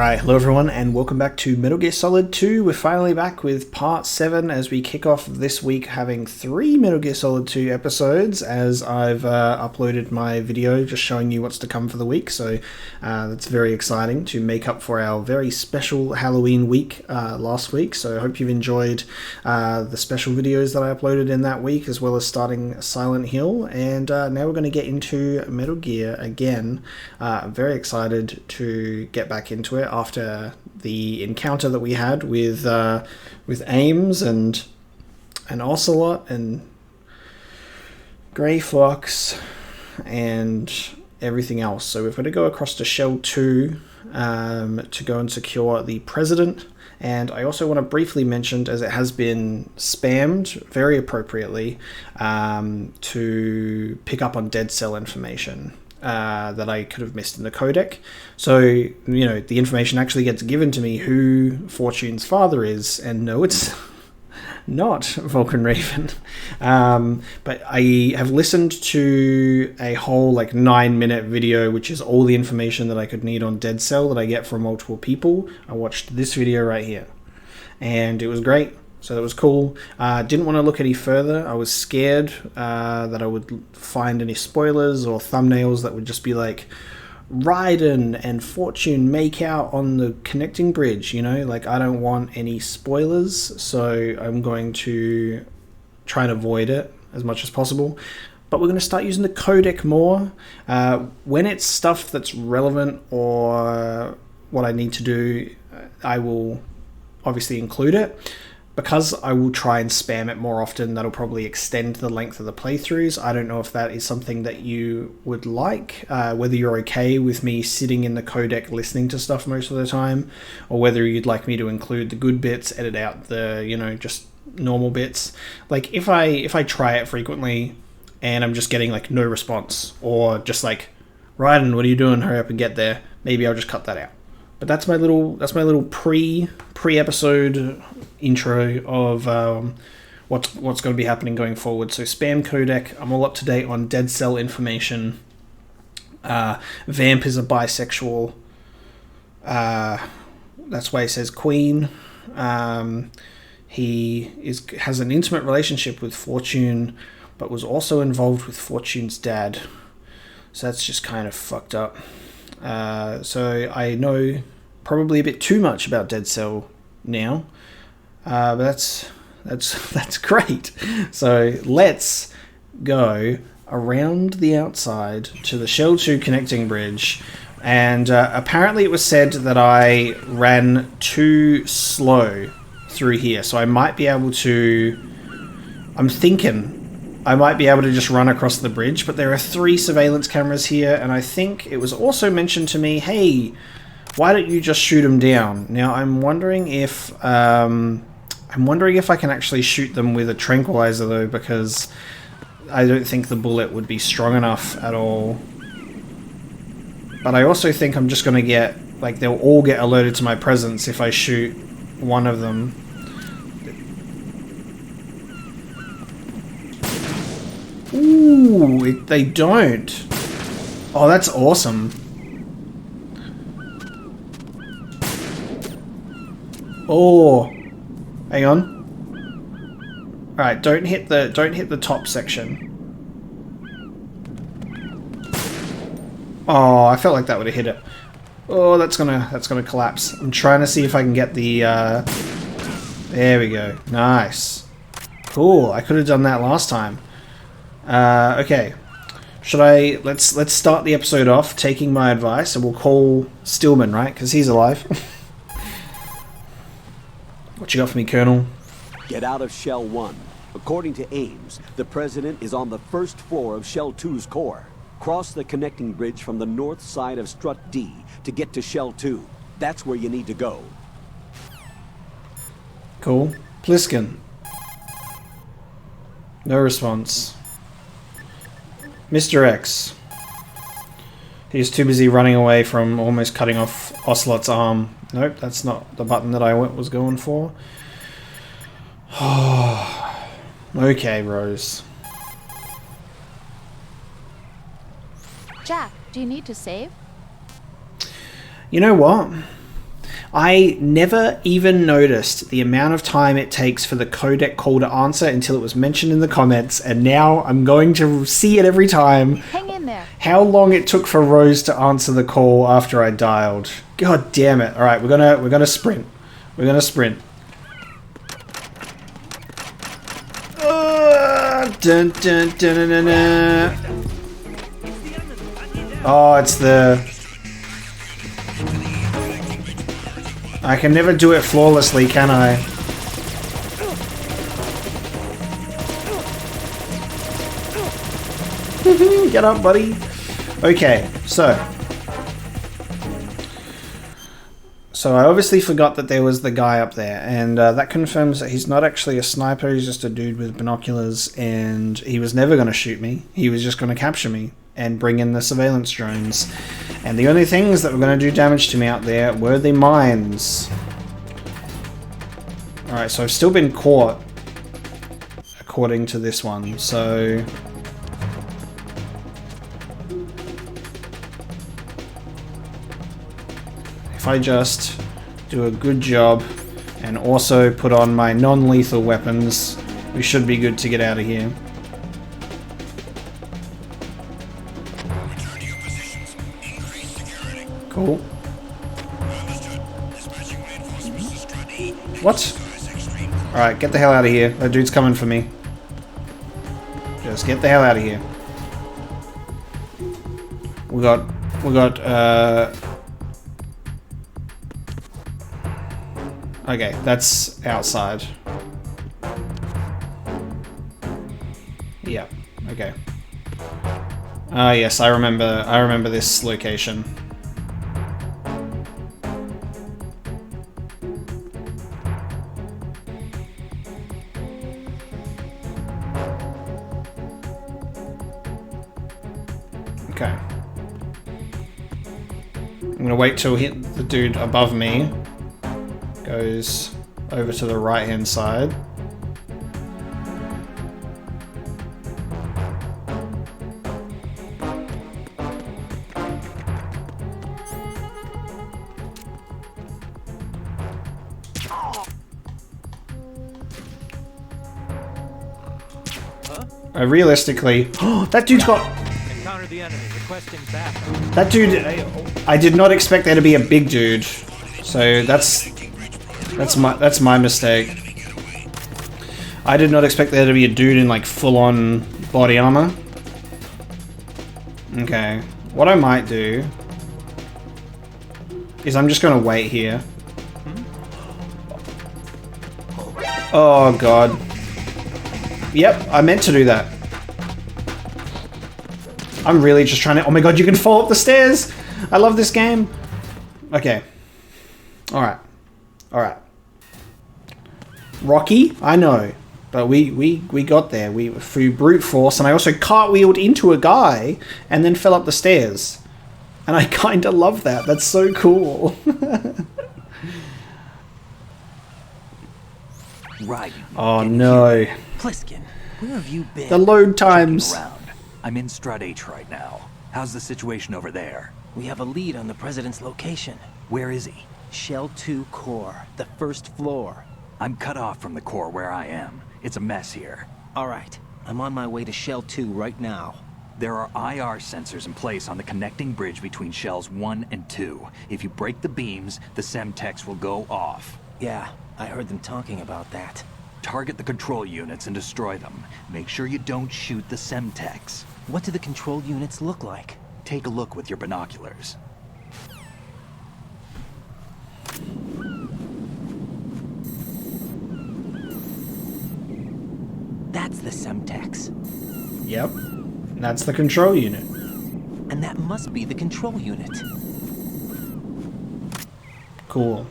Alright, hello everyone and welcome back to Metal Gear Solid 2. We're finally back with part 7 as we kick off this week having 3 Metal Gear Solid 2 episodes as I've uploaded my video just showing you what's to come for the week. So that's very exciting to make up for our very special Halloween week last week. So I hope you've enjoyed the special videos that I uploaded in that week as well as starting Silent Hill. And now we're going to get into Metal Gear again. I'm very excited to get back into it after the encounter that we had with Ames and Ocelot and Grey Fox and everything else. So we're going to go across to Shell 2 to go and secure the President. And I also want to briefly mention, as it has been spammed very appropriately, to pick up on dead cell information that I could have missed in the codec. So, you know, the information actually gets given to me who Fortune's father is, and no, it's not Vulcan Raven. But I have listened to a whole 9-minute video, which is all the information that I could need on Dead Cell that I get from multiple people. I watched this video right here, and it was great. So that was cool. Didn't want to look any further. I was scared that I would find any spoilers or thumbnails that would just be like, Raiden and Fortune make out on the connecting bridge, you know? I don't want any spoilers, so I'm going to try and avoid it as much as possible. But we're going to start using the codec more. When it's stuff that's relevant or what I need to do, I will obviously include it. Because I will try and spam it more often, that'll probably extend the length of the playthroughs. I don't know if that is something that you would like, whether you're okay with me sitting in the codec listening to stuff most of the time, or whether you'd like me to include the good bits, edit out the, just normal bits. If I try it frequently and I'm just getting no response, or just Raiden, what are you doing? Hurry up and get there. Maybe I'll just cut that out. But that's my little pre-episode intro of what's going to be happening going forward. So spam codec. I'm all up to date on Dead Cell information. Vamp is a bisexual. That's why he says Queen. He has an intimate relationship with Fortune, but was also involved with Fortune's dad. So that's just kind of fucked up. So I know probably a bit too much about Dead Cell now, but that's great. So let's go around the outside to the Shell 2 connecting bridge, and apparently it was said that I ran too slow through here, so I might be able to, I'm thinking I might be able to just run across the bridge, but there are 3 surveillance cameras here, and I think it was also mentioned to me, hey, why don't you just shoot them down? Now, I'm wondering if I can actually shoot them with a tranquilizer, though, because I don't think the bullet would be strong enough at all. But I also think I'm just going to get, they'll all get alerted to my presence if I shoot one of them. Ooh, they don't. Oh, that's awesome. Oh, hang on. All right, don't hit the top section. Oh, I felt like that would have hit it. Oh, that's gonna collapse. I'm trying to see if I can get the. There we go. Nice. Cool. I could have done that last time. Okay. Should I? Let's start the episode off taking my advice, and we'll call Stillman, right? Because he's alive. What you got for me, Colonel? Get out of Shell 1. According to Ames, the President is on the first floor of Shell 2's core. Cross the connecting bridge from the north side of Strut D to get to Shell 2. That's where you need to go. Cool. Pliskin. No response. Mr. X. He's too busy running away from almost cutting off Ocelot's arm. Nope, that's not the button that I was going for. Okay, Rose. Jack, do you need to save? You know what? I never even noticed the amount of time it takes for the codec call to answer until it was mentioned in the comments, and now I'm going to see it every time. Hang in there. How long it took for Rose to answer the call after I dialed. God damn it. Alright, we're gonna sprint. We're gonna sprint. Dun, dun, dun, dun, dun, dun. Oh, it's the... I can never do it flawlessly, can I? Get up, buddy. Okay, so I obviously forgot that there was the guy up there, and that confirms that he's not actually a sniper, he's just a dude with binoculars, and he was never going to shoot me. He was just going to capture me and bring in the surveillance drones. And the only things that were going to do damage to me out there were the mines. Alright, so I've still been caught, according to this one, so... if I just do a good job and also put on my non-lethal weapons, we should be good to get out of here. Cool. What? Alright, get the hell out of here. That dude's coming for me. Just get the hell out of here. We got, okay, that's outside. Yeah, okay. Yes, I remember this location. Okay. I'm gonna wait till the dude above me goes over to the right hand side. Realistically, that dude's got... Encounter the enemy, requesting backup. That dude, I did not expect there to be a big dude, so that's my mistake. I did not expect there to be a dude in like full-on body armor. Okay, what I might do is I'm just gonna wait here. Oh god. Yep, I meant to do that. I'm really just trying to... oh my god, you can fall up the stairs! I love this game! Okay. Alright. Alright. Rocky? I know. But we got there. We through brute force, and I also cartwheeled into a guy and then fell up the stairs. And I kinda love that. That's so cool. Right. Oh no. Pliskin, where have you been? The load times. Around. I'm in Strut H right now. How's the situation over there? We have a lead on the president's location. Where is he? Shell 2 core, the first floor. I'm cut off from the core where I am. It's a mess here. All right, I'm on my way to Shell 2 right now. There are IR sensors in place on the connecting bridge between Shells 1 and 2. If you break the beams, the Semtex will go off. Yeah, I heard them talking about that. Target the control units and destroy them. Make sure you don't shoot the Semtex. What do the control units look like? Take a look with your binoculars. That's the Semtex. Yep. That's the control unit. And that must be the control unit. Cool.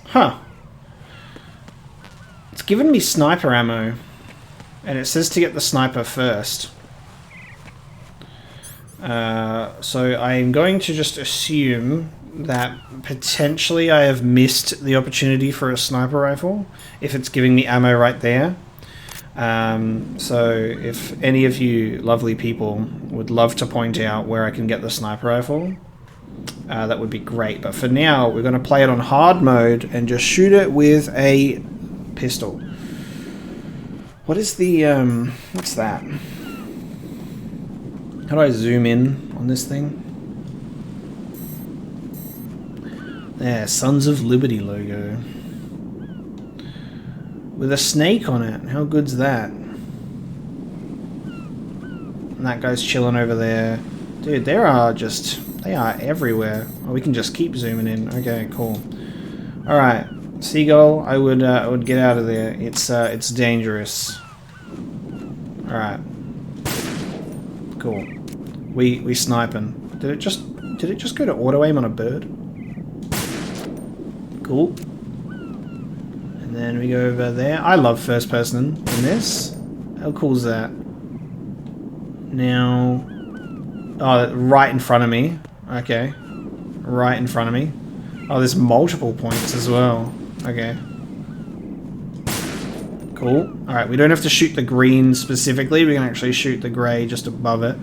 Huh. It's given me sniper ammo. And it says to get the sniper first. So I'm going to just assume that potentially I have missed the opportunity for a sniper rifle if it's giving me ammo right there. So if any of you lovely people would love to point out where I can get the sniper rifle, that would be great. But for now, we're going to play it on hard mode and just shoot it with a pistol. What is the, what's that? How do I zoom in on this thing? There, Sons of Liberty logo. With a snake on it. How good's that? And that guy's chilling over there. Dude, they are everywhere. Oh, we can just keep zooming in. Okay, cool. Alright. Seagull, I would get out of there. It's dangerous. Alright. Cool. We sniping. Did it just go to auto aim on a bird? Cool. And then we go over there. I love first person in this. How cool is that? Now, oh, right in front of me. Okay. Right in front of me. Oh, there's multiple points as well. Okay. Cool. Alright, we don't have to shoot the green specifically. We can actually shoot the grey just above it.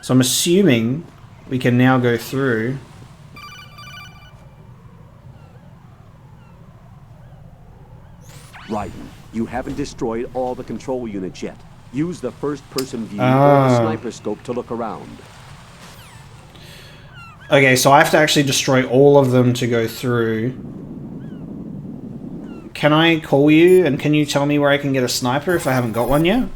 So I'm assuming we can now go through. Raiden, you haven't destroyed all the control units yet. Use the first-person view or the sniper scope to look around. Okay, so I have to actually destroy all of them to go through. Can I call you and can you tell me where I can get a sniper if I haven't got one yet?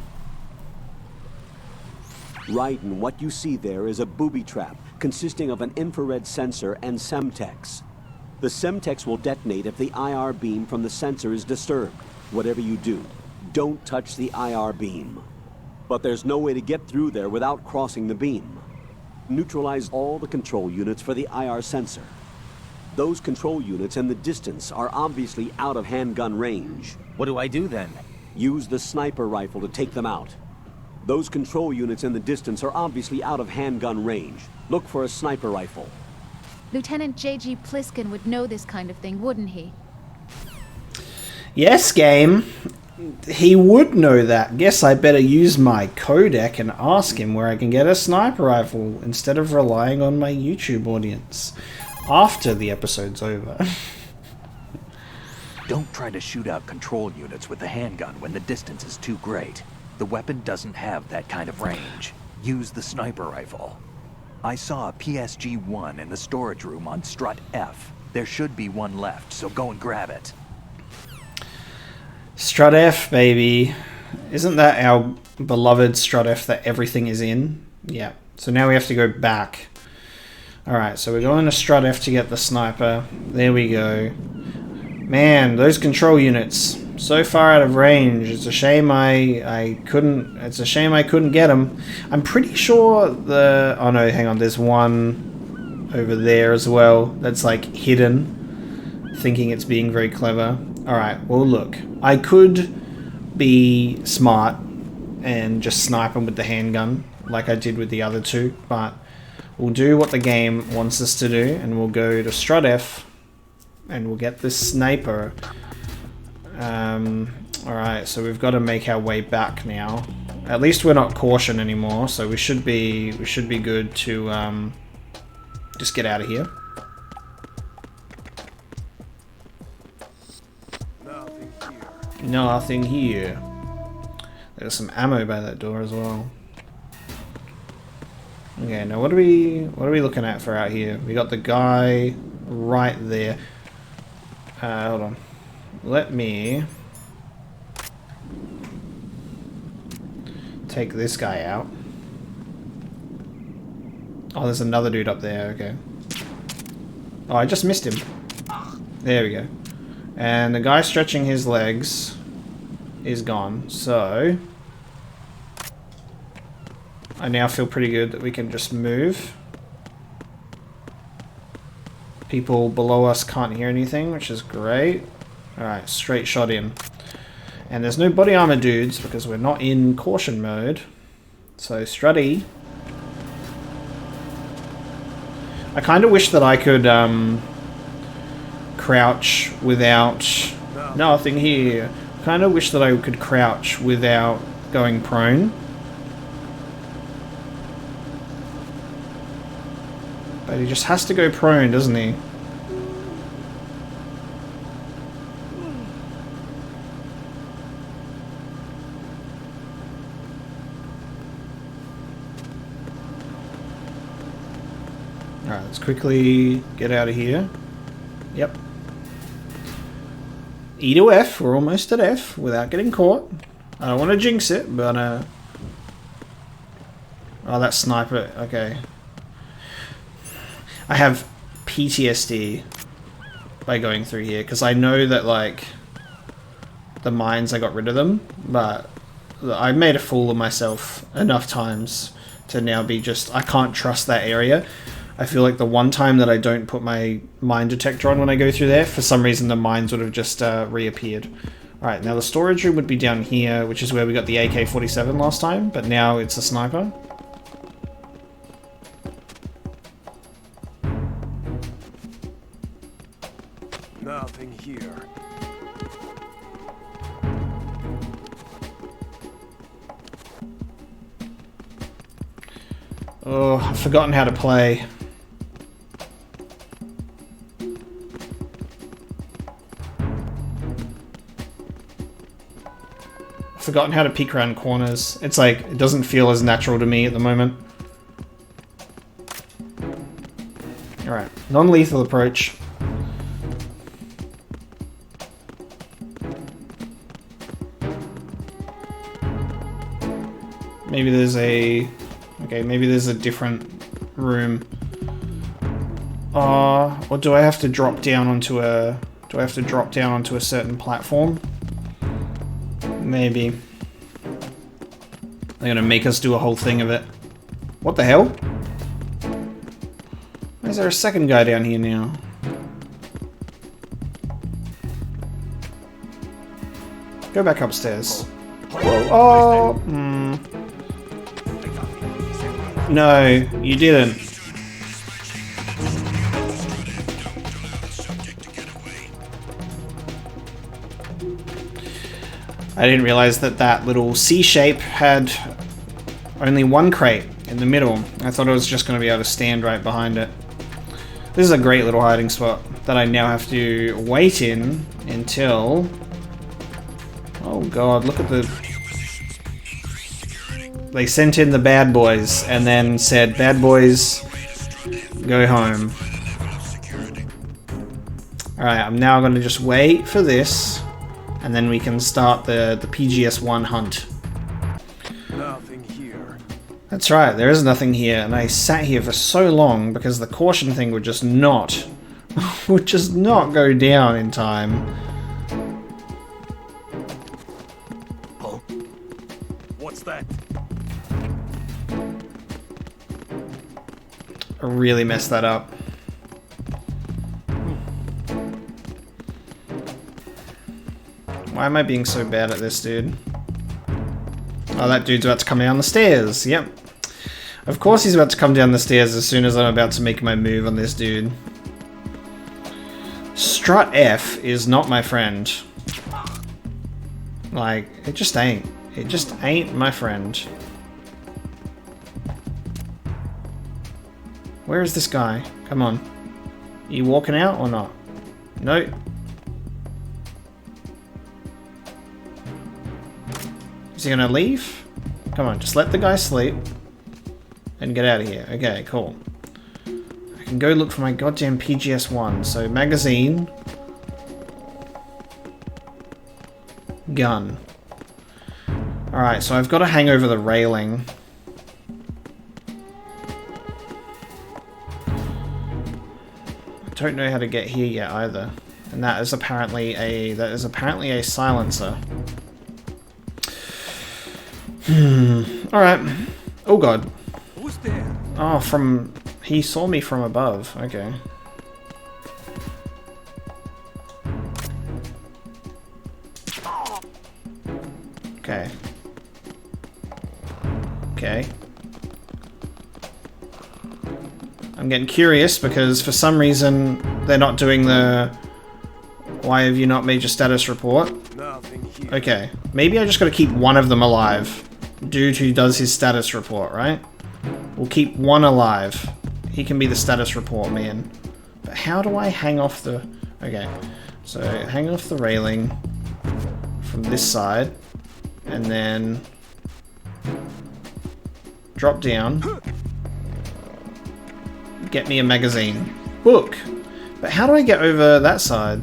Raiden, what you see there is a booby trap consisting of an infrared sensor and Semtex. The Semtex will detonate if the IR beam from the sensor is disturbed. Whatever you do, don't touch the IR beam. But there's no way to get through there without crossing the beam. Neutralize all the control units for the IR sensor. Those control units in the distance are obviously out of handgun range. What do I do then? Use the sniper rifle to take them out. Those control units in the distance are obviously out of handgun range. Look for a sniper rifle. Lieutenant J.G. Pliskin would know this kind of thing, wouldn't he? Yes, game. He would know that. Guess I better use my codec and ask him where I can get a sniper rifle instead of relying on my YouTube audience after the episode's over. Don't try to shoot out control units with the handgun when the distance is too great. The weapon doesn't have that kind of range. Use the sniper rifle. I saw a PSG-1 in the storage room on strut F. There should be one left, so go and grab it. Strut F, baby. Isn't that our beloved Strut F that everything is in? Yeah. So now we have to go back. Alright, so we're going to Strut F to get the sniper. There we go. Man, those control units, so far out of range. It's a shame I couldn't get them. I'm pretty sure the... Oh no, hang on, there's one over there as well that's like hidden, thinking it's being very clever. Alright, well look, I could be smart and just snipe them with the handgun like I did with the other two, but we'll do what the game wants us to do and we'll go to Strut F and we'll get this sniper. Alright, so we've got to make our way back now. At least we're not caution anymore, so we should be good to just get out of here. Nothing here. There's some ammo by that door as well. Okay, now what are we looking at for out here? We got the guy right there. Hold on. Let me take this guy out. Oh, there's another dude up there. Okay. Oh, I just missed him. There we go. And the guy stretching his legs is gone, so I now feel pretty good that we can just move. People below us can't hear anything, which is great. Alright, straight shot in. And there's no body armor dudes because we're not in caution mode. So Strutty. I kind of wish that I could crouch without nothing here. kind of wish that I could crouch without going prone. But he just has to go prone, doesn't he? Alright, let's quickly get out of here. Yep. E to F, we're almost at F without getting caught. I don't want to jinx it, but oh, that sniper, okay. I have PTSD by going through here, because I know that, like, the mines, I got rid of them, but I made a fool of myself enough times to now be just, I can't trust that area. I feel like the one time that I don't put my mine detector on when I go through there, for some reason the mines would have just reappeared. Alright, now the storage room would be down here, which is where we got the AK-47 last time, but now it's a sniper. Nothing here. Oh, I've forgotten how to play. Forgotten how to peek around corners. It's like, it doesn't feel as natural to me at the moment. Alright, non-lethal approach. Maybe there's a... Okay, maybe there's a different room. Or do I have to drop down onto a... Do I have to drop down onto a certain platform? Maybe. They're gonna make us do a whole thing of it. What the hell? Why is there a second guy down here now? Go back upstairs. Whoa. Oh! No, you didn't. I didn't realize that that little C shape had only one crate in the middle. I thought I was just going to be able to stand right behind it. This is a great little hiding spot that I now have to wait in until... Oh god, look at the... They sent in the bad boys and then said, bad boys, go home. Alright, I'm now going to just wait for this. And then we can start the PGS-1 hunt. Nothing here. That's right, there is nothing here, and I sat here for so long because the caution thing would just not go down in time. Huh? What's that? I really messed that up. Why am I being so bad at this, dude? Oh, that dude's about to come down the stairs. Yep. Of course he's about to come down the stairs as soon as I'm about to make my move on this dude. Strut F is not my friend. Like, it just ain't. It just ain't my friend. Where is this guy? Come on. Are you walking out or not? Nope. Is he gonna leave? Come on, just let the guy sleep. And get out of here. Okay, cool. I can go look for my goddamn PGS-1. So, magazine. Gun. Alright, so I've got to hang over the railing. I don't know how to get here yet either. And that is apparently a silencer. Alright. Oh god. Who's there? Oh, he saw me from above. Okay. Okay. Okay. I'm getting curious because for some reason they're not doing the... Why have you not made your status report? Nothing here. Okay. Maybe I just gotta keep one of them alive. Dude who does his status report, right? We'll keep one alive. He can be the status report man. But how do I hang off the... Okay. So, hang off the railing from this side. And then... drop down. Get me a magazine. Book! But how do I get over that side?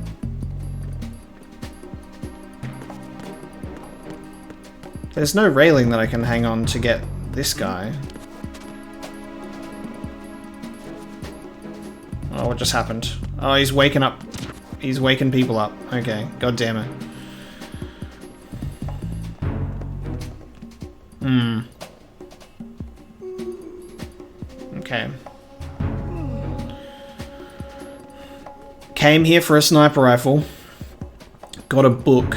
There's no railing that I can hang on to get this guy. Oh, what just happened? Oh, he's waking up. He's waking people up. Okay, god damn it. Okay. Came here for a sniper rifle. Got a book.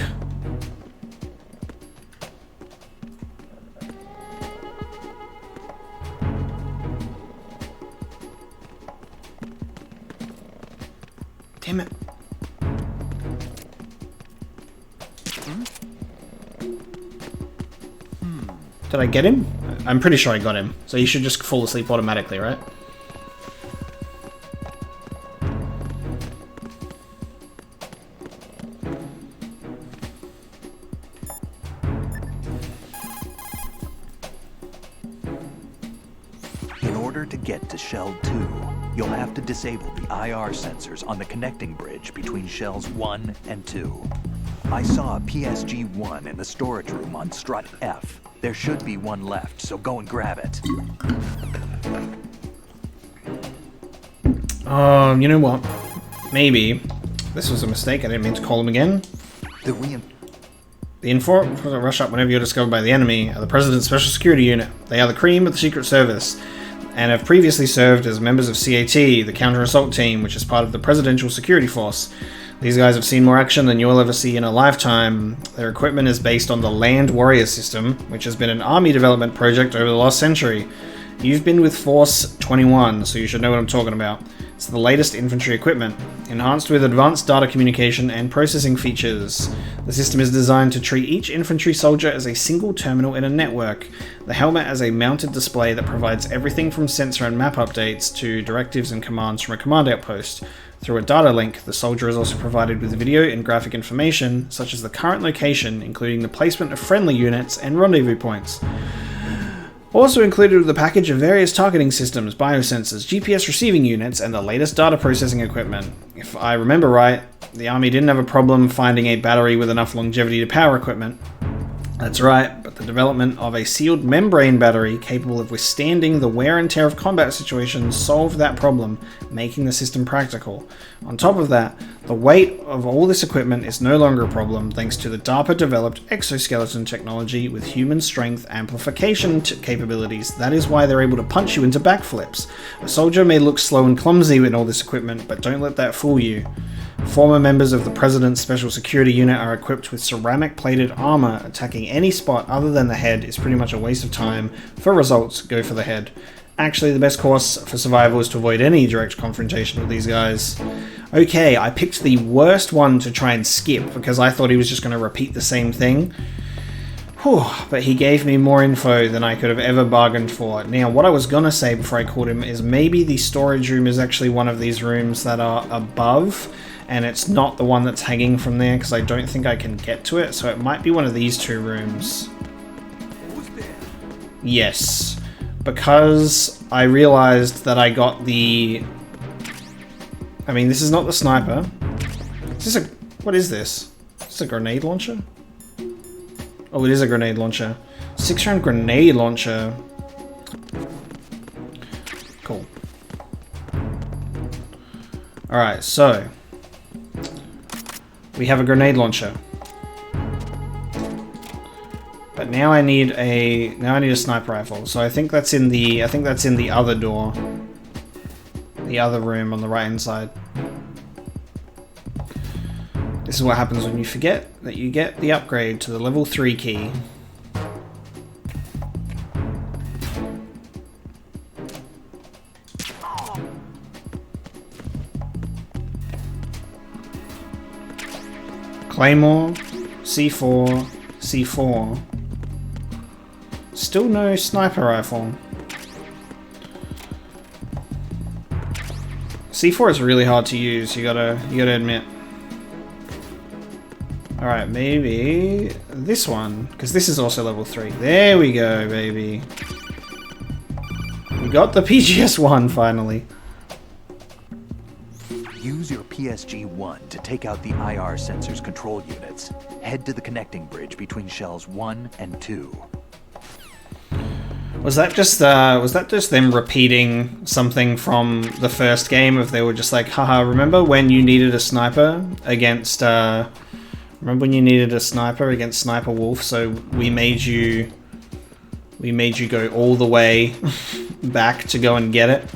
Damn it. Did I get him? I'm pretty sure I got him. So he should just fall asleep automatically, right? In order to get to Shell 2, you'll have to disable the IR sensors on the connecting bridge between Shells 1 and 2. I saw a PSG-1 in the storage room on strut F. There should be one left, so go and grab it. You know what? Maybe this was a mistake. I didn't mean to call him again. The informers rush up whenever you're discovered by the enemy are the President's Special Security Unit. They are the cream of the Secret Service, and have previously served as members of CAT, the Counter-Assault Team, which is part of the Presidential Security Force. These guys have seen more action than you'll ever see in a lifetime. Their equipment is based on the Land Warrior system, which has been an army development project over the last century. You've been with Force 21, so you should know what I'm talking about. It's the latest infantry equipment, enhanced with advanced data communication and processing features. The system is designed to treat each infantry soldier as a single terminal in a network. The helmet has a mounted display that provides everything from sensor and map updates to directives and commands from a command outpost. Through a data link, the soldier is also provided with video and graphic information, such as the current location, including the placement of friendly units and rendezvous points. Also included with the package are various targeting systems, biosensors, GPS receiving units, and the latest data processing equipment. If I remember right, the army didn't have a problem finding a battery with enough longevity to power equipment. That's right, but the development of a sealed membrane battery capable of withstanding the wear and tear of combat situations solved that problem, making the system practical. On top of that, the weight of all this equipment is no longer a problem thanks to the DARPA-developed exoskeleton technology with human strength amplification capabilities. That is why they're able to punch you into backflips. A soldier may look slow and clumsy with all this equipment, but don't let that fool you. Former members of the President's Special Security Unit are equipped with ceramic-plated armor. Attacking any spot other than the head is pretty much a waste of time. For results, go for the head. Actually, the best course for survival is to avoid any direct confrontation with these guys. Okay, I picked the worst one to try and skip because I thought he was just going to repeat the same thing. Whew, but he gave me more info than I could have ever bargained for. Now, what I was going to say before I called him is maybe the storage room is actually one of these rooms that are above, and it's not the one that's hanging from there because I don't think I can get to it, so it might be one of these two rooms. Yes, because I realized that I got the... I mean, this is not the sniper. Is this a... What is this? Is this a grenade launcher? Oh, it is a grenade launcher. 6-round grenade launcher. Cool. Alright, so... we have a grenade launcher. But now I need a sniper rifle. So I think that's in the other door. The other room on the right hand side. This is what happens when you forget that you get the upgrade to the level 3 key. Claymore. C4, C4. Still no sniper rifle. C4 is really hard to use, you gotta admit. Alright, maybe this one, because this is also level 3. There we go, baby. We got the PGS-1 finally. Use your PSG-1 to take out the IR sensor's control units. Head to the connecting bridge between shells 1 and 2. Was that just them repeating something from the first game? If they were just like, haha, remember when you needed a sniper against Sniper Wolf, so we made you go all the way back to go and get it?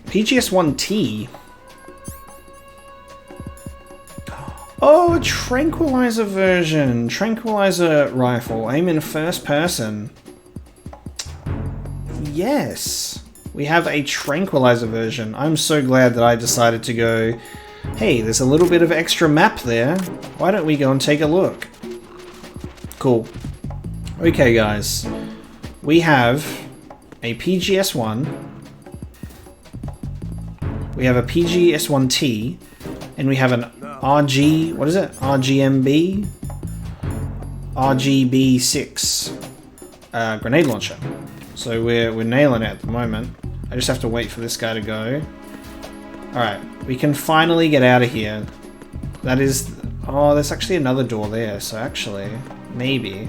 PGS-1T. Oh, a tranquilizer version. Tranquilizer rifle. Aim in first person. Yes. We have a tranquilizer version. I'm so glad that I decided to go, hey, there's a little bit of extra map there. Why don't we go and take a look? Cool. Okay, guys. We have a PGS-1. We have a PGS-1T. And we have an RG, what is it? RGMB? RGB6 grenade launcher. So we're nailing it at the moment. I just have to wait for this guy to go. Alright, we can finally get out of here. That is... Oh, there's actually another door there, so actually, maybe.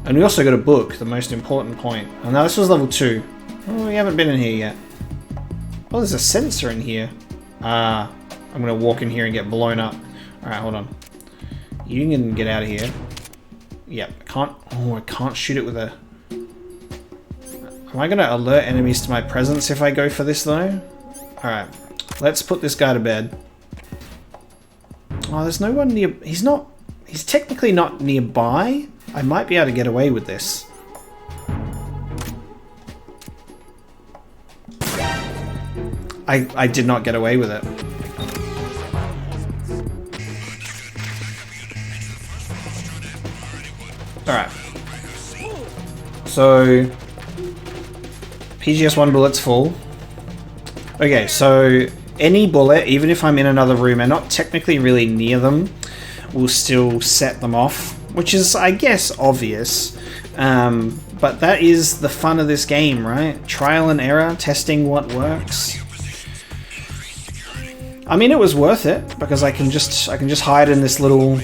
And we also got a book, the most important point. Oh no, this was level 2. Oh, we haven't been in here yet. Oh, there's a sensor in here. I'm gonna walk in here and get blown up. Alright, hold on. You can get out of here. Yep, I can't... Oh, I can't shoot it with a... Am I gonna alert enemies to my presence if I go for this, though? Alright, let's put this guy to bed. Oh, there's no one near... He's not... He's technically not nearby. I might be able to get away with this. I did not get away with it. Alright. So... PGS-1 bullet's full. Okay, so any bullet, even if I'm in another room and not technically really near them, will still set them off. Which is, I guess, obvious. But that is the fun of this game, right? Trial and error, testing what works. I mean, it was worth it because I can just hide in this little...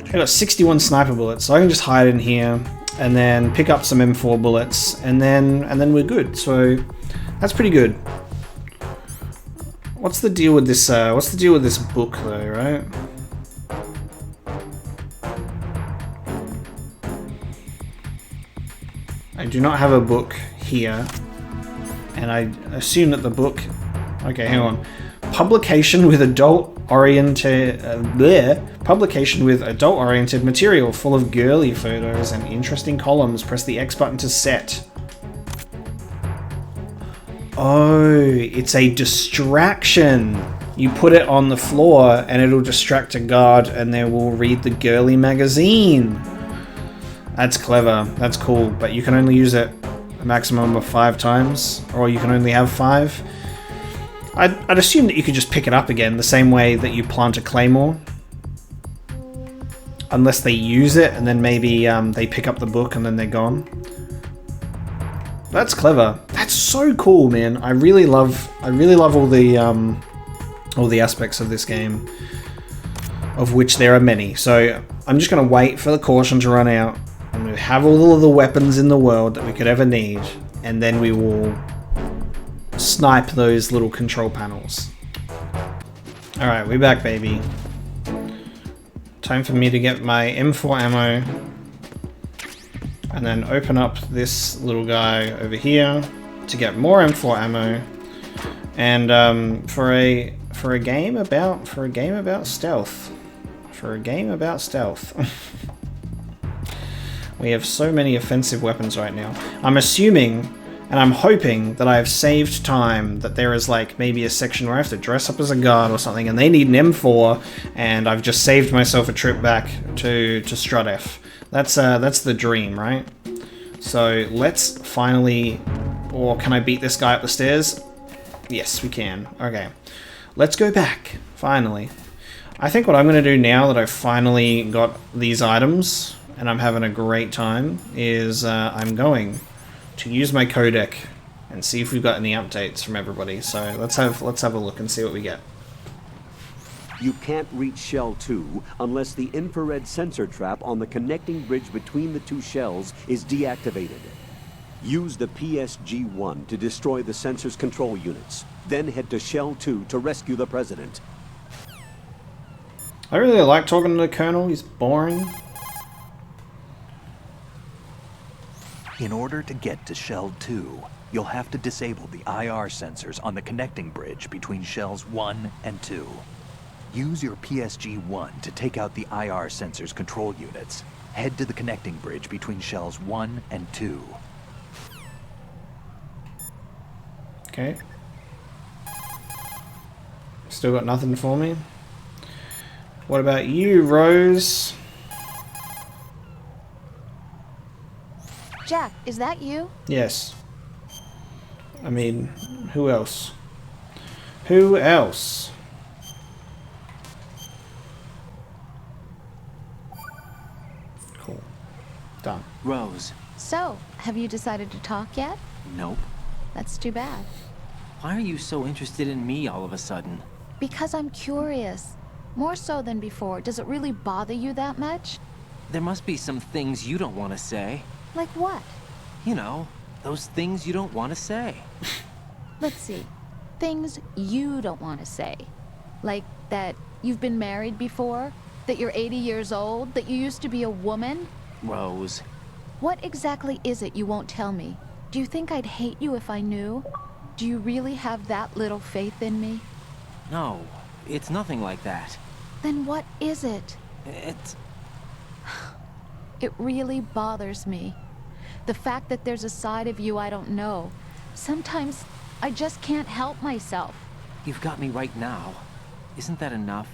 I got 61 sniper bullets, so I can just hide in here and then pick up some M4 bullets, and then we're good. So that's pretty good. What's the deal with this? What's the deal with this book, though? Right? I do not have a book here, and I assume that the book... Okay, hang on. Publication with adult-oriented material full of girly photos and interesting columns. Press the X button to set. Oh, it's a distraction. You put it on the floor and it'll distract a guard and they will read the girly magazine. That's clever. That's cool. But you can only use it a maximum of 5 times, or you can only have 5. I'd assume that you could just pick it up again the same way that you plant a claymore. Unless they use it and then maybe they pick up the book and then they're gone. That's clever. That's so cool, man. I really love all the aspects of this game, of which there are many. So I'm just gonna wait for the caution to run out. I'm gonna have all of the weapons in the world that we could ever need, and then we will snipe those little control panels. Alright, we're back, baby. Time for me to get my M4 ammo and then open up this little guy over here to get more M4 ammo, and for a game about stealth. We have so many offensive weapons right now. I'm assuming And I'm hoping that I have saved time, that there is like maybe a section where I have to dress up as a guard or something and they need an M4 and I've just saved myself a trip back to Strut F. That's the dream, right? So let's finally... Or can I beat this guy up the stairs? Yes, we can. Okay. Let's go back, finally. I think what I'm going to do now that I've finally got these items and I'm having a great time is I'm going to use my codec and see if we've got any updates from everybody. So let's have a look and see what we get. You can't reach Shell 2 unless the infrared sensor trap on the connecting bridge between the two shells is deactivated. Use the PSG-1 to destroy the sensor's control units. Then head to Shell 2 to rescue the President. I really like talking to the Colonel. He's boring. In order to get to Shell 2, you'll have to disable the IR sensors on the connecting bridge between Shells 1 and 2. Use your PSG-1 to take out the IR sensors control units. Head to the connecting bridge between Shells 1 and 2. Okay. Still got nothing for me. What about you, Rose? Jack, is that you? Yes. I mean, who else? Who else? Cool. Done. Rose. So, have you decided to talk yet? Nope. That's too bad. Why are you so interested in me all of a sudden? Because I'm curious. More so than before. Does it really bother you that much? There must be some things you don't want to say. Like what? You know, those things you don't want to say. Let's see. Things you don't want to say. Like that you've been married before? That you're 80 years old? That you used to be a woman? Rose. What exactly is it you won't tell me? Do you think I'd hate you if I knew? Do you really have that little faith in me? No, it's nothing like that. Then what is it? It's... It really bothers me. The fact that there's a side of you I don't know. Sometimes I just can't help myself. You've got me right now. Isn't that enough?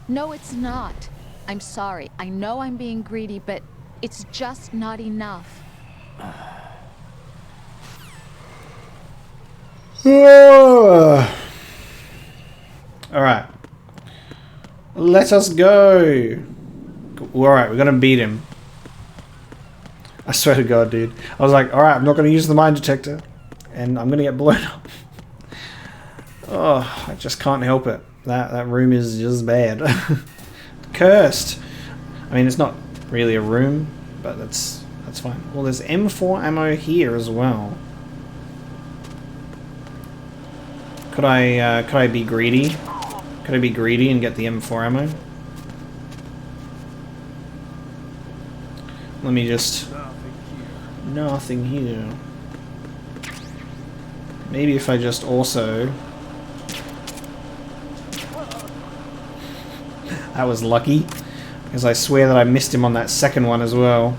No, it's not. I'm sorry. I know I'm being greedy, but it's just not enough. Alright. Let us go. Alright, we're gonna beat him. I swear to God, dude. I was like, alright, I'm not gonna use the mine detector. And I'm gonna get blown up. Oh, I just can't help it. That room is just bad. Cursed. I mean, it's not really a room, but that's fine. Well, there's M4 ammo here as well. Could I be greedy? Could I be greedy and get the M4 ammo? Let me just... Nothing here. Maybe if I just also... That was lucky, because I swear that I missed him on that second one as well.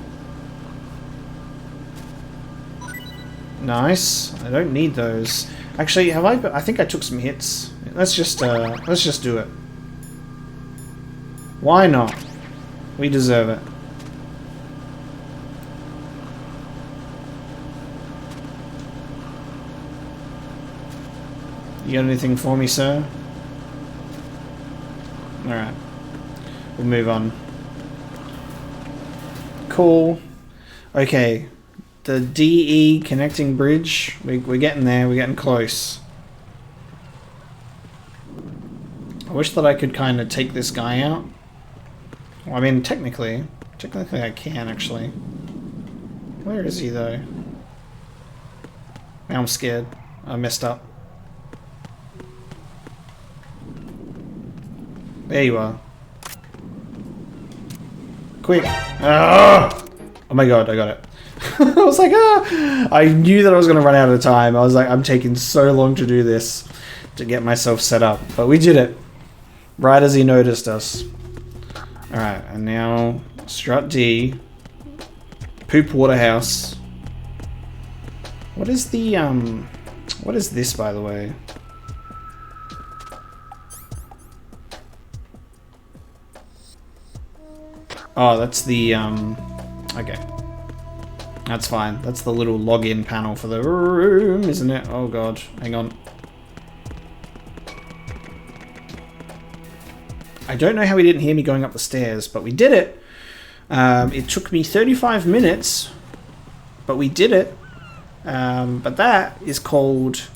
Nice. I don't need those. Actually, have I think I took some hits. Let's just do it. Why not? We deserve it. You got anything for me, sir? Alright. We'll move on. Cool. Okay. The DE connecting bridge. We're getting there. We're getting close. I wish that I could kind of take this guy out. Well, I mean, technically I can, actually. Where is he, though? Now I'm scared. I messed up. There you are. Quick! Ah! Oh my god, I got it. I was like, ah! I knew that I was going to run out of time. I was like, I'm taking so long to do this to get myself set up. But we did it. Right as he noticed us. Alright, and now Strut D. Poop Waterhouse. What is the, what is this, by the way? Oh, that's the, okay. That's fine. That's the little login panel for the room, isn't it? Oh god, hang on. I don't know how he didn't hear me going up the stairs, but we did it. It took me 35 minutes, but we did it. But that is called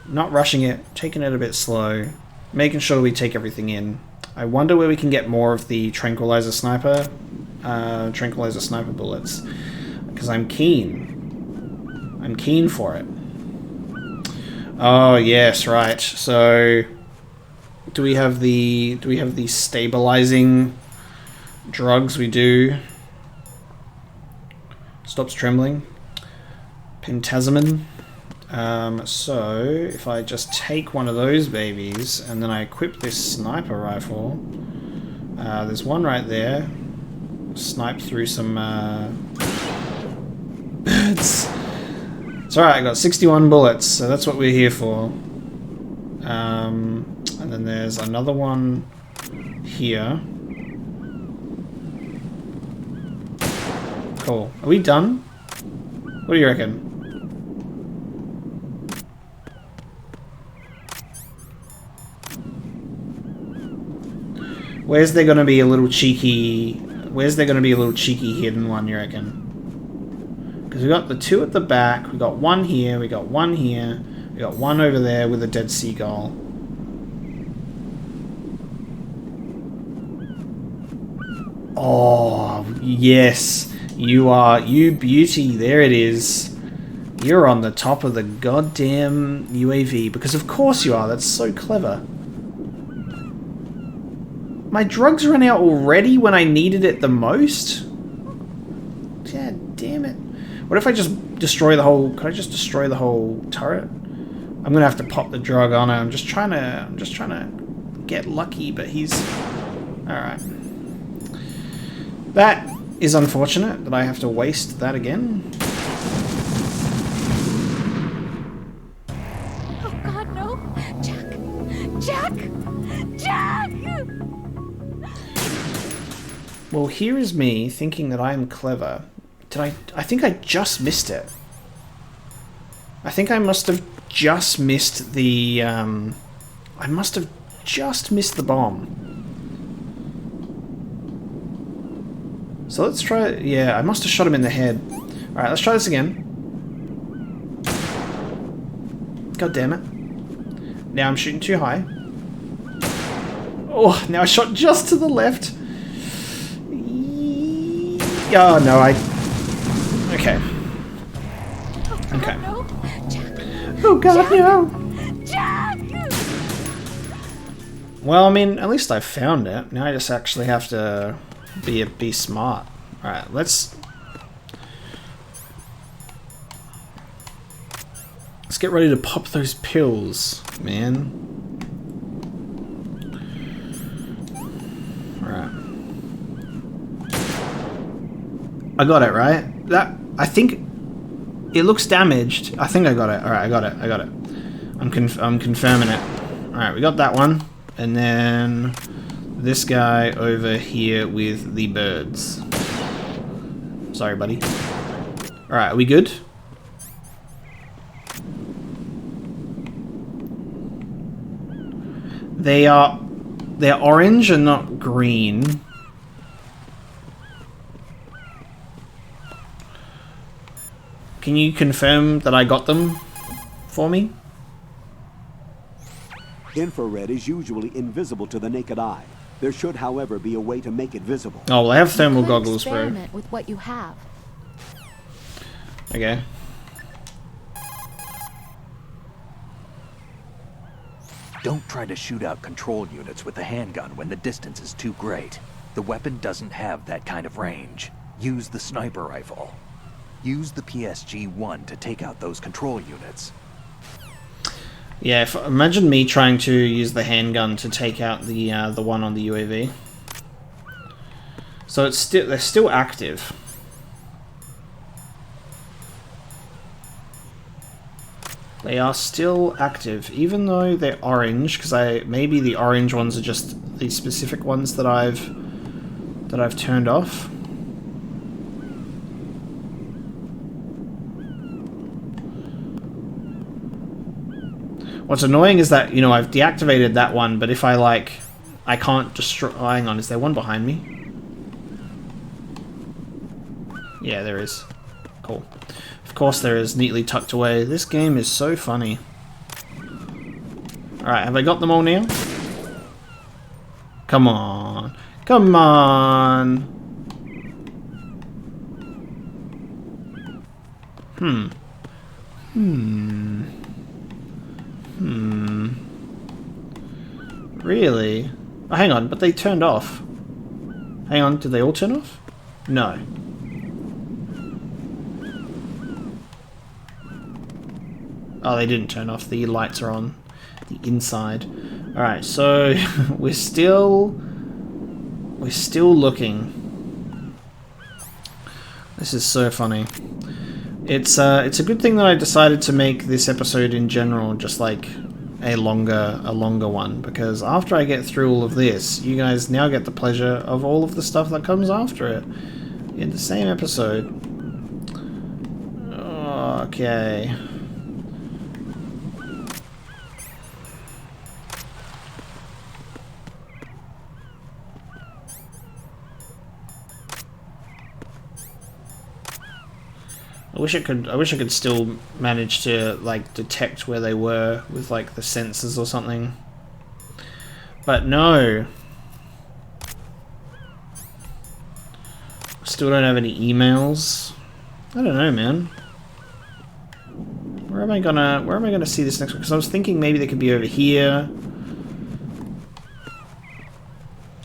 not rushing it, taking it a bit slow, making sure we take everything in. I wonder where we can get more of the tranquilizer sniper bullets, because I'm keen. I'm keen for it. Oh yes, right. So do we have the stabilizing drugs? We do. Stops trembling. Pentazamine. So if I just take one of those babies and then I equip this sniper rifle, there's one right there. Snipe through some birds. It's alright, I got 61 bullets, so that's what we're here for. And then there's another one here. Cool. Are we done? What do you reckon? Where's there gonna be a little cheeky... Where's there gonna be a little cheeky hidden one, you reckon? Because we got the two at the back, we got one here, we got one here, we got one over there with a dead seagull. Oh, yes. You are, you beauty, there it is. You're on the top of the goddamn UAV, because of course you are, that's so clever. My drugs ran out already when I needed it the most? God damn it. What if I just destroy the whole... Could I just destroy the whole turret? I'm gonna have to pop the drug on it. I'm just trying to get lucky, but he's... Alright. That is unfortunate that I have to waste that again. Oh God, no! Jack! Jack! Jack! Well, here is me thinking that I am clever. I think I just missed it. I think I must have just missed the, I must have just missed the bomb. So let's try, yeah, I must have shot him in the head. Alright, let's try this again. God damn it. Now I'm shooting too high. Oh, now I shot just to the left. Oh, no, okay. Okay. Oh, God, no! Jack! Well, I mean, at least I found it. Now I just actually have to be smart. Alright, let's get ready to pop those pills, man. Alright. I got it, right? I think it looks damaged. I think I got it. Alright, I got it. I'm confirming it. Alright, we got that one. And then this guy over here with the birds. Sorry, buddy. Alright, are we good? They're orange and not green. Can you confirm that I got them for me? Infrared is usually invisible to the naked eye. There should, however, be a way to make it visible. Oh, well, I have thermal You could goggles, bro. experiment with what you have. Okay. Don't try to shoot out control units with the handgun when the distance is too great. The weapon doesn't have that kind of range. Use the sniper rifle. Use the PSG-1 to take out those control units. Yeah, imagine me trying to use the handgun to take out the one on the UAV. So they're still active. They are still active, even though they're orange, because maybe the orange ones are just the specific ones that I've turned off. What's annoying is that, you know, I've deactivated that one, but if I can't destroy... Oh, hang on, is there one behind me? Yeah, there is. Cool. Of course there is, neatly tucked away. This game is so funny. Alright, have I got them all now? Come on. Come on! Really? Oh, hang on, but they turned off. Hang on, did they all turn off? No. Oh, they didn't turn off. The lights are on the inside. Alright, so we're still looking. This is so funny. It's a good thing that I decided to make this episode in general just like a longer one, because after I get through all of this, you guys now get the pleasure of all of the stuff that comes after it in the same episode. Okay. I wish I could still manage to like detect where they were with like the sensors or something. But no. Still don't have any emails. I don't know, man. Where am I gonna see this next one? Because I was thinking maybe they could be over here.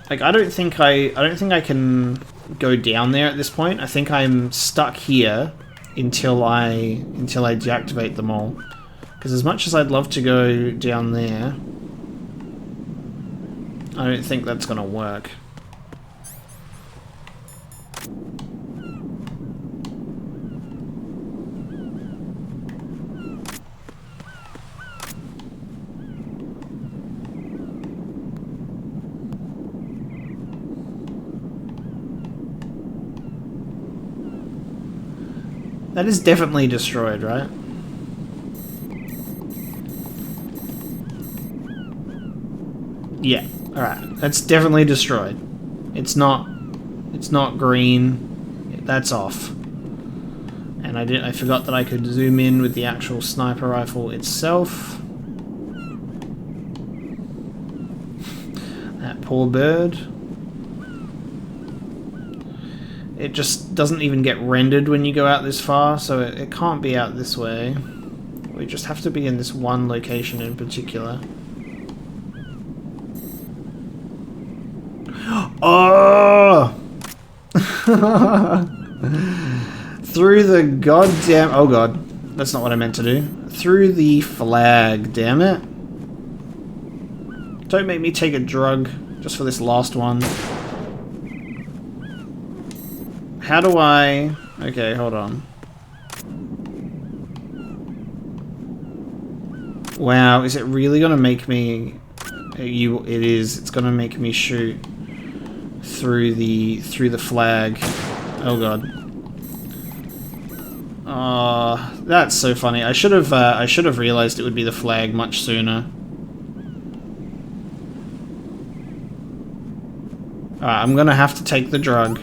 Like I don't think I can go down there at this point. I think I'm stuck here until I deactivate them all. Because as much as I'd love to go down there, I don't think that's gonna work. That is definitely destroyed, right? Yeah, alright. That's definitely destroyed. It's not green. That's off. And I forgot that I could zoom in with the actual sniper rifle itself. That poor bird. It just doesn't even get rendered when you go out this far, so it can't be out this way. We just have to be in this one location in particular. Oh! Through the goddamn... Oh god, that's not what I meant to do. Through the flag, damn it. Don't make me take a drug just for this last one. How do I... Okay, hold on. Wow, is it really gonna make me... It is. It's gonna make me shoot through the flag. Oh god. Oh, that's so funny. I should have realized it would be the flag much sooner. Alright, I'm gonna have to take the drug.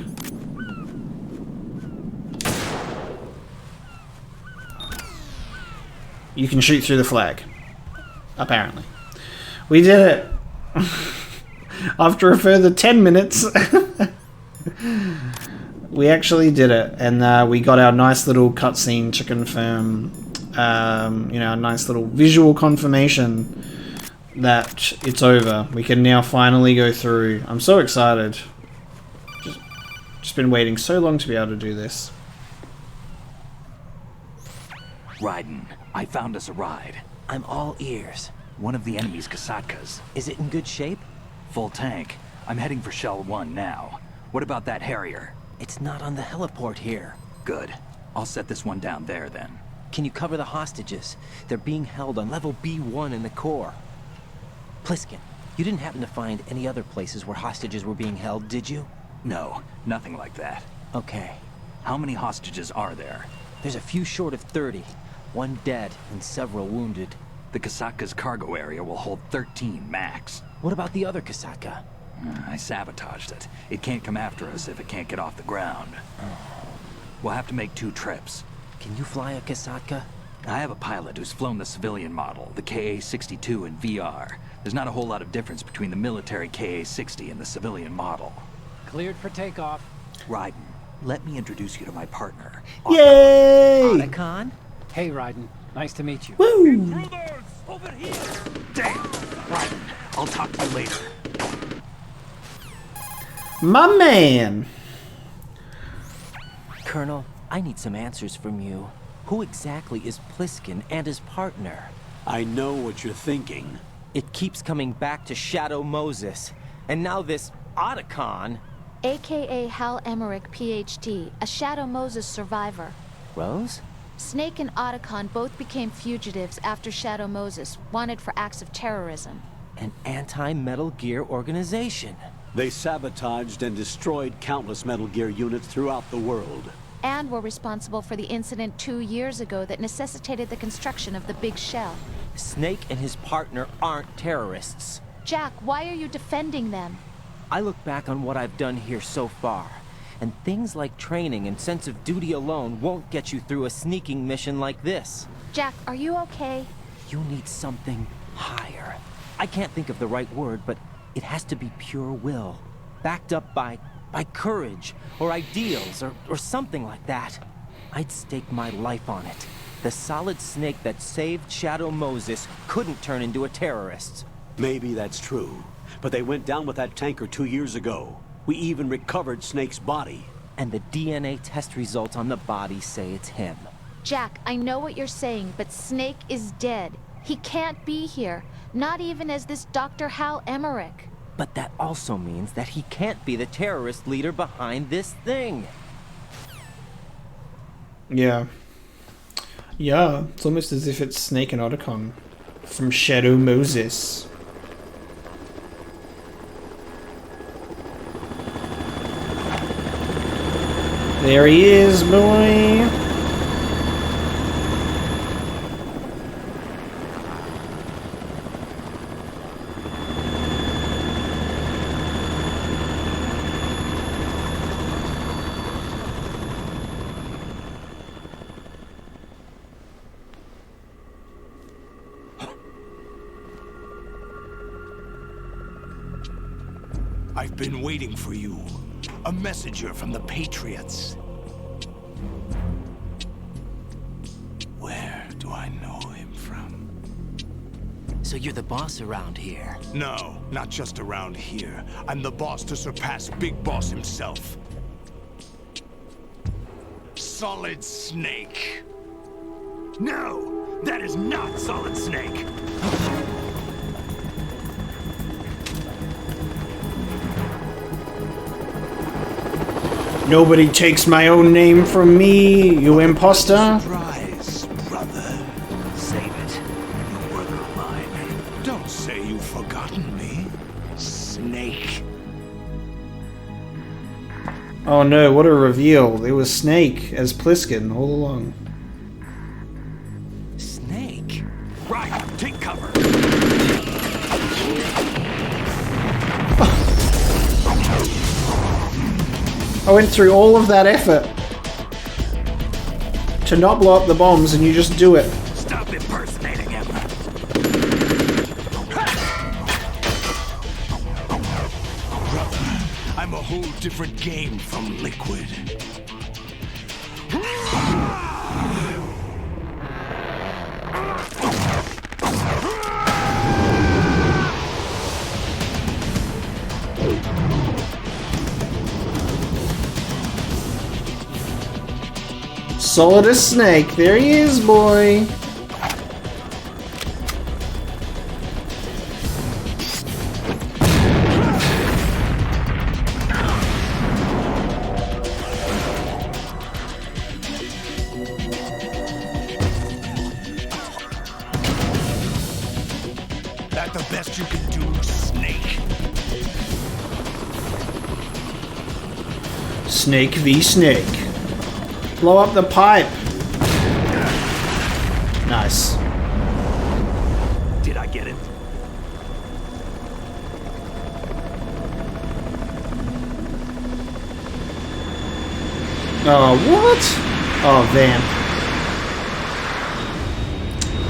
You can shoot through the flag. Apparently. We did it! After a further 10 minutes, we actually did it. And we got our nice little cutscene to confirm, you know, a nice little visual confirmation that it's over. We can now finally go through. I'm so excited. Just been waiting so long to be able to do this. Raiden, I found us a ride. I'm all ears. One of the enemy's Kasatkas. Is it in good shape? Full tank. I'm heading for Shell 1 now. What about that Harrier? It's not on the heliport here. Good. I'll set this one down there then. Can you cover the hostages? They're being held on level B1 in the core. Pliskin, you didn't happen to find any other places where hostages were being held, did you? No, nothing like that. Okay. How many hostages are there? There's a few short of 30. One dead and several wounded. The Kasatka's cargo area will hold 13 max. What about the other Kasaka? I sabotaged it. It can't come after us if it can't get off the ground. We'll have to make 2 trips. Can you fly a Kasaka? I have a pilot who's flown the civilian model, the KA-62 in VR. There's not a whole lot of difference between the military KA-60 and the civilian model. Cleared for takeoff. Raiden, let me introduce you to my partner. Yay! Otacon? Hey, Raiden. Nice to meet you. Woo! Over here! Damn! Raiden, I'll talk to you later. My man! Colonel, I need some answers from you. Who exactly is Pliskin and his partner? I know what you're thinking. It keeps coming back to Shadow Moses. And now this Otacon. AKA Hal Emmerich, PhD, a Shadow Moses survivor. Rose? Snake and Otacon both became fugitives after Shadow Moses, wanted for acts of terrorism. An anti-Metal Gear organization. They sabotaged and destroyed countless Metal Gear units throughout the world. And were responsible for the incident 2 years ago that necessitated the construction of the Big Shell. Snake and his partner aren't terrorists. Jack, why are you defending them? I look back on what I've done here so far, and things like training and sense of duty alone won't get you through a sneaking mission like this. Jack, are you okay? You need something higher. I can't think of the right word, but it has to be pure will, backed up by courage, or ideals, or something like that. I'd stake my life on it. The solid snake that saved Shadow Moses couldn't turn into a terrorist. Maybe that's true, but they went down with that tanker 2 years ago. We even recovered Snake's body. And the DNA test results on the body say it's him. Jack, I know what you're saying, but Snake is dead. He can't be here, not even as this Dr. Hal Emmerich. But that also means that he can't be the terrorist leader behind this thing. Yeah. Yeah, it's almost as if it's Snake and Otacon from Shadow Moses. There he is, boy! I've been waiting for you. A messenger from the Patriots. Where do I know him from? So you're the boss around here? No, not just around here. I'm the boss to surpass Big Boss himself. Solid Snake. No, that is not Solid Snake. Nobody takes my own name from me, you imposter! Surprise, brother. Save it. You work of mine. Don't say you've forgotten me. Snake. Oh no, what a reveal. It was Snake as Pliskin all along. Snake? Right, take cover. I went through all of that effort to not blow up the bombs and you just do it. Stop impersonating him. I'm a whole different game from Liquid. Solidus Snake, there he is, boy! Snake v snake. Blow up the pipe. Nice. Did I get it? Oh, what? Oh, vamp.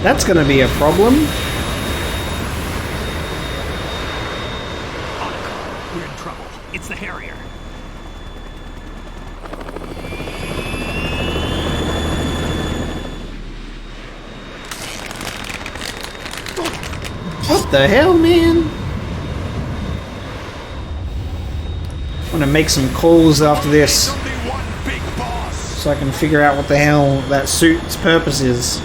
That's gonna be a problem. We're in trouble. It's the Harrier. What the hell, man? I'm gonna make some calls after this, Only one big boss. so I can figure out what the hell that suit's purpose is.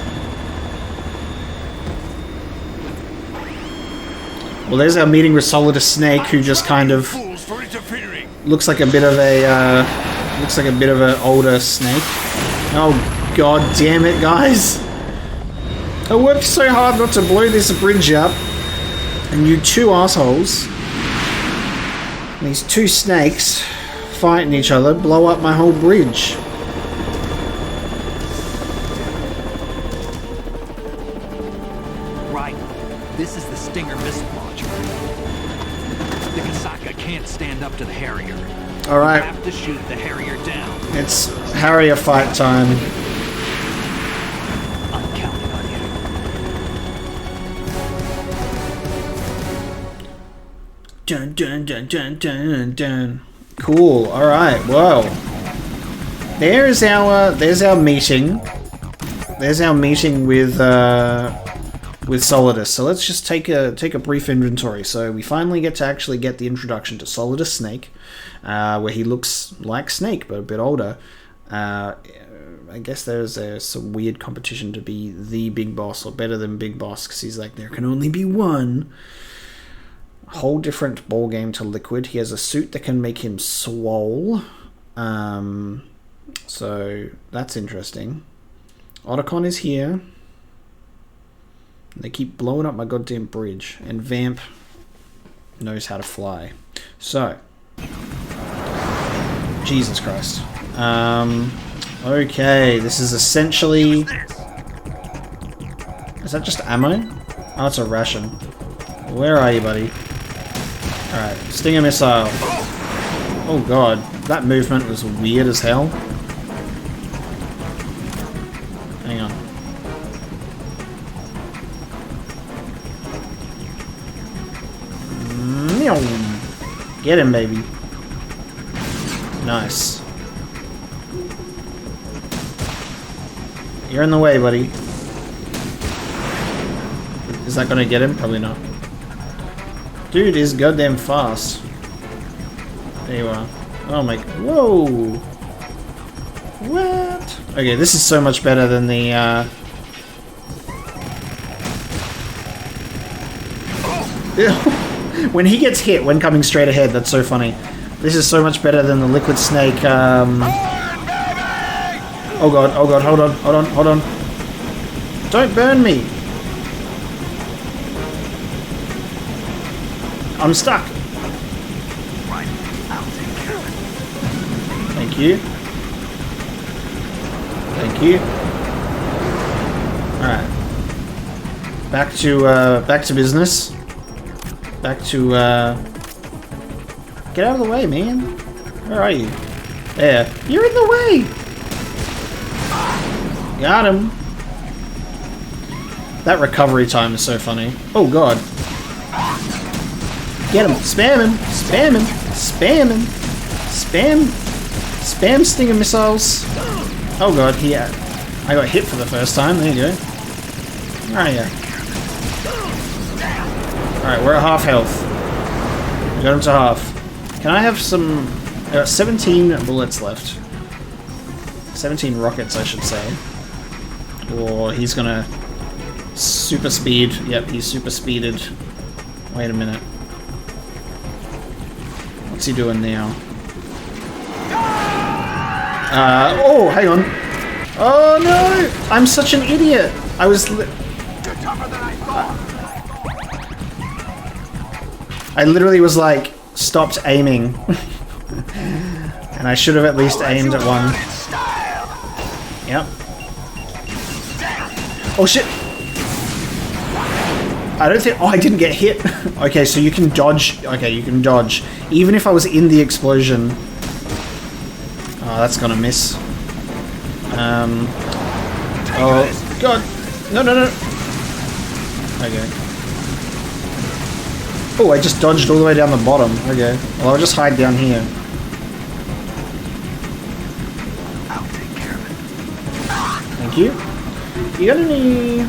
Well, there's our meeting with Solidus Snake, who just kind of Fools for interfering. looks like a bit of a older snake. Oh god damn it, guys! I worked so hard not to blow this bridge up, and you two assholes, these two snakes fighting each other, blow up my whole bridge. Right. This is the Stinger missile launcher. The Kasaka can't stand up to the Harrier. All right, Have to shoot the Harrier down. it's Harrier fight time. I'm counting on you. Dun dun dun dun dun dun. Cool. All right. Well, there's our meeting. There's our meeting with Solidus. So let's just take a brief inventory. So we finally get to actually get the introduction to Solidus Snake, where he looks like Snake but a bit older. I guess there's some weird competition to be the big boss or better than Big Boss, because he's like, there can only be one. Whole different ball game to Liquid. He has a suit that can make him swole. So that's interesting. Otacon is here. They keep blowing up my goddamn bridge, and Vamp knows how to fly. So, Jesus Christ. Okay, this is essentially... Is that just ammo? Oh, it's a ration. Where are you, buddy? Alright, Stinger Missile. Oh god, that movement was weird as hell. Hang on. Meow. Get him, baby. Nice. You're in the way, buddy. Is that gonna get him? Probably not. Dude is goddamn fast. There you are. Oh my... Whoa! What? Okay, this is so much better than the, when he gets hit when coming straight ahead, that's so funny. This is so much better than the Liquid Snake, Oh god, hold on. Don't burn me! I'm stuck! Right. I'll take care of it. Thank you. Thank you. Alright. Back to business. Back to, Get out of the way, man. Where are you? There. You're in the way! Got him. That recovery time is so funny. Oh god. Get him. Spam him. Spam him. Spam him. Spam. Spam Stinger Missiles. Oh god, I got hit for the first time. There you go. Where are you? Alright, we're at half health. We got him to half. Can I have some... I got 17 bullets left. 17 rockets, I should say. Or he's gonna... Super speed. Yep, he's super speeded. Wait a minute. What's he doing now? Oh, hang on. Oh no! I'm such an idiot! I was... I literally was like, stopped aiming. And I should have at least aimed at one. Yep. Oh shit! I don't think... Oh, I didn't get hit. Okay, so you can dodge. Okay, you can dodge. Even if I was in the explosion. Oh, that's gonna miss. Oh, God. No, no, no. Okay. Oh, I just dodged all the way down the bottom. Okay. Well, I'll just hide down here. I'll take care of it. Thank you. You got any...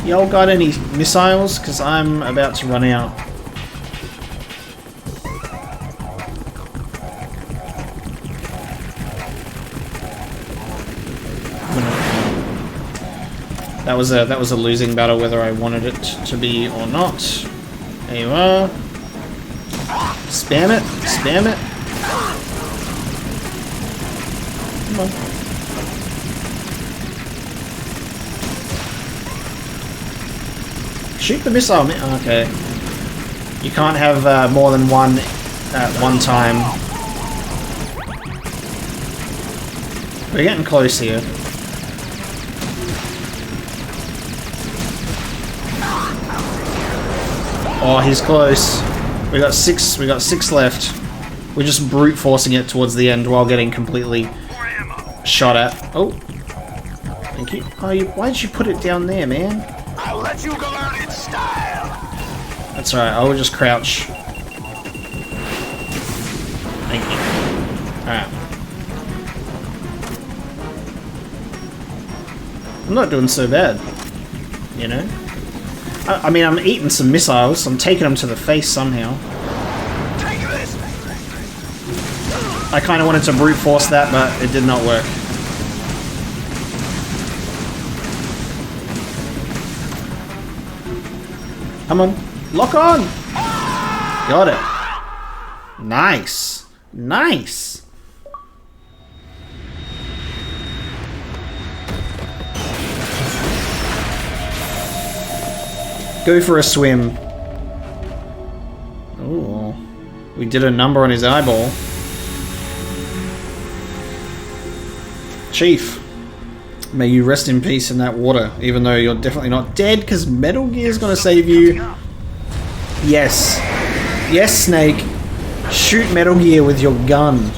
Y'all got any missiles? Because I'm about to run out. That was a losing battle whether I wanted it to be or not. There you are. Spam it. Spam it. Come on. Shoot the missile. Okay. You can't have more than one at one time. We're getting close here. Oh, he's close. We got six left. We're just brute forcing it towards the end while getting completely shot at. Oh. Thank you. Oh, why'd you put it down there, man? I'll let you go out in style. That's alright, I will just crouch. Thank you. Alright. I'm not doing so bad. You know? I mean, I'm eating some missiles. I'm taking them to the face somehow. Take this. I kind of wanted to brute force that, but it did not work. Come on. Lock on! Got it. Nice. Nice. Go for a swim. Ooh. We did a number on his eyeball. Chief. May you rest in peace in that water, even though you're definitely not dead, because Metal Gear's gonna save you. Yes. Yes, Snake. Shoot Metal Gear with your gun.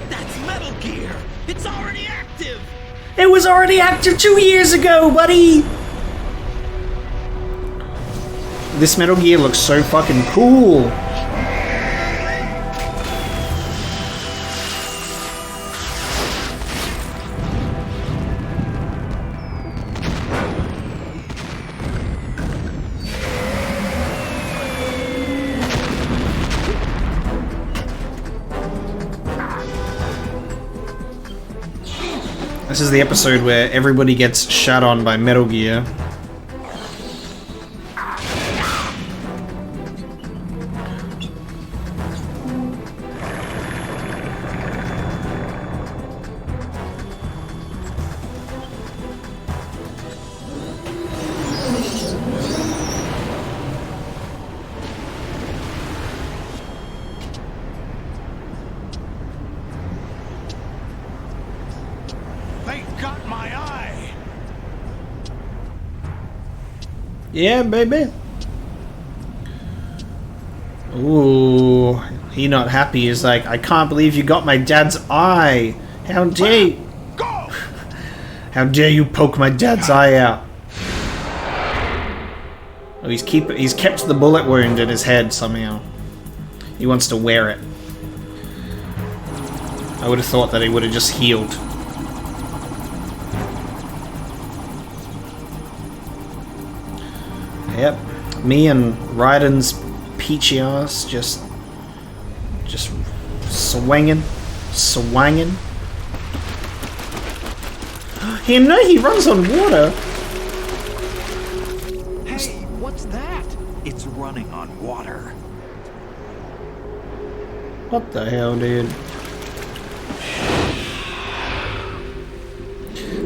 That's Metal Gear! It's already active! It was already active 2 years ago, buddy! This Metal Gear looks so fucking cool. This is the episode where everybody gets shot on by Metal Gear. They got my eye. Yeah, baby. Ooh, he not happy. He's like, I can't believe you got my dad's eye. How dare you? Go. How dare you poke my dad's eye out? Oh, he's kept the bullet wound in his head somehow. He wants to wear it. I would have thought that he would have just healed. Yep, me and Raiden's peachy ass just swinging. He runs on water. Hey, what's that? It's running on water. What the hell, dude?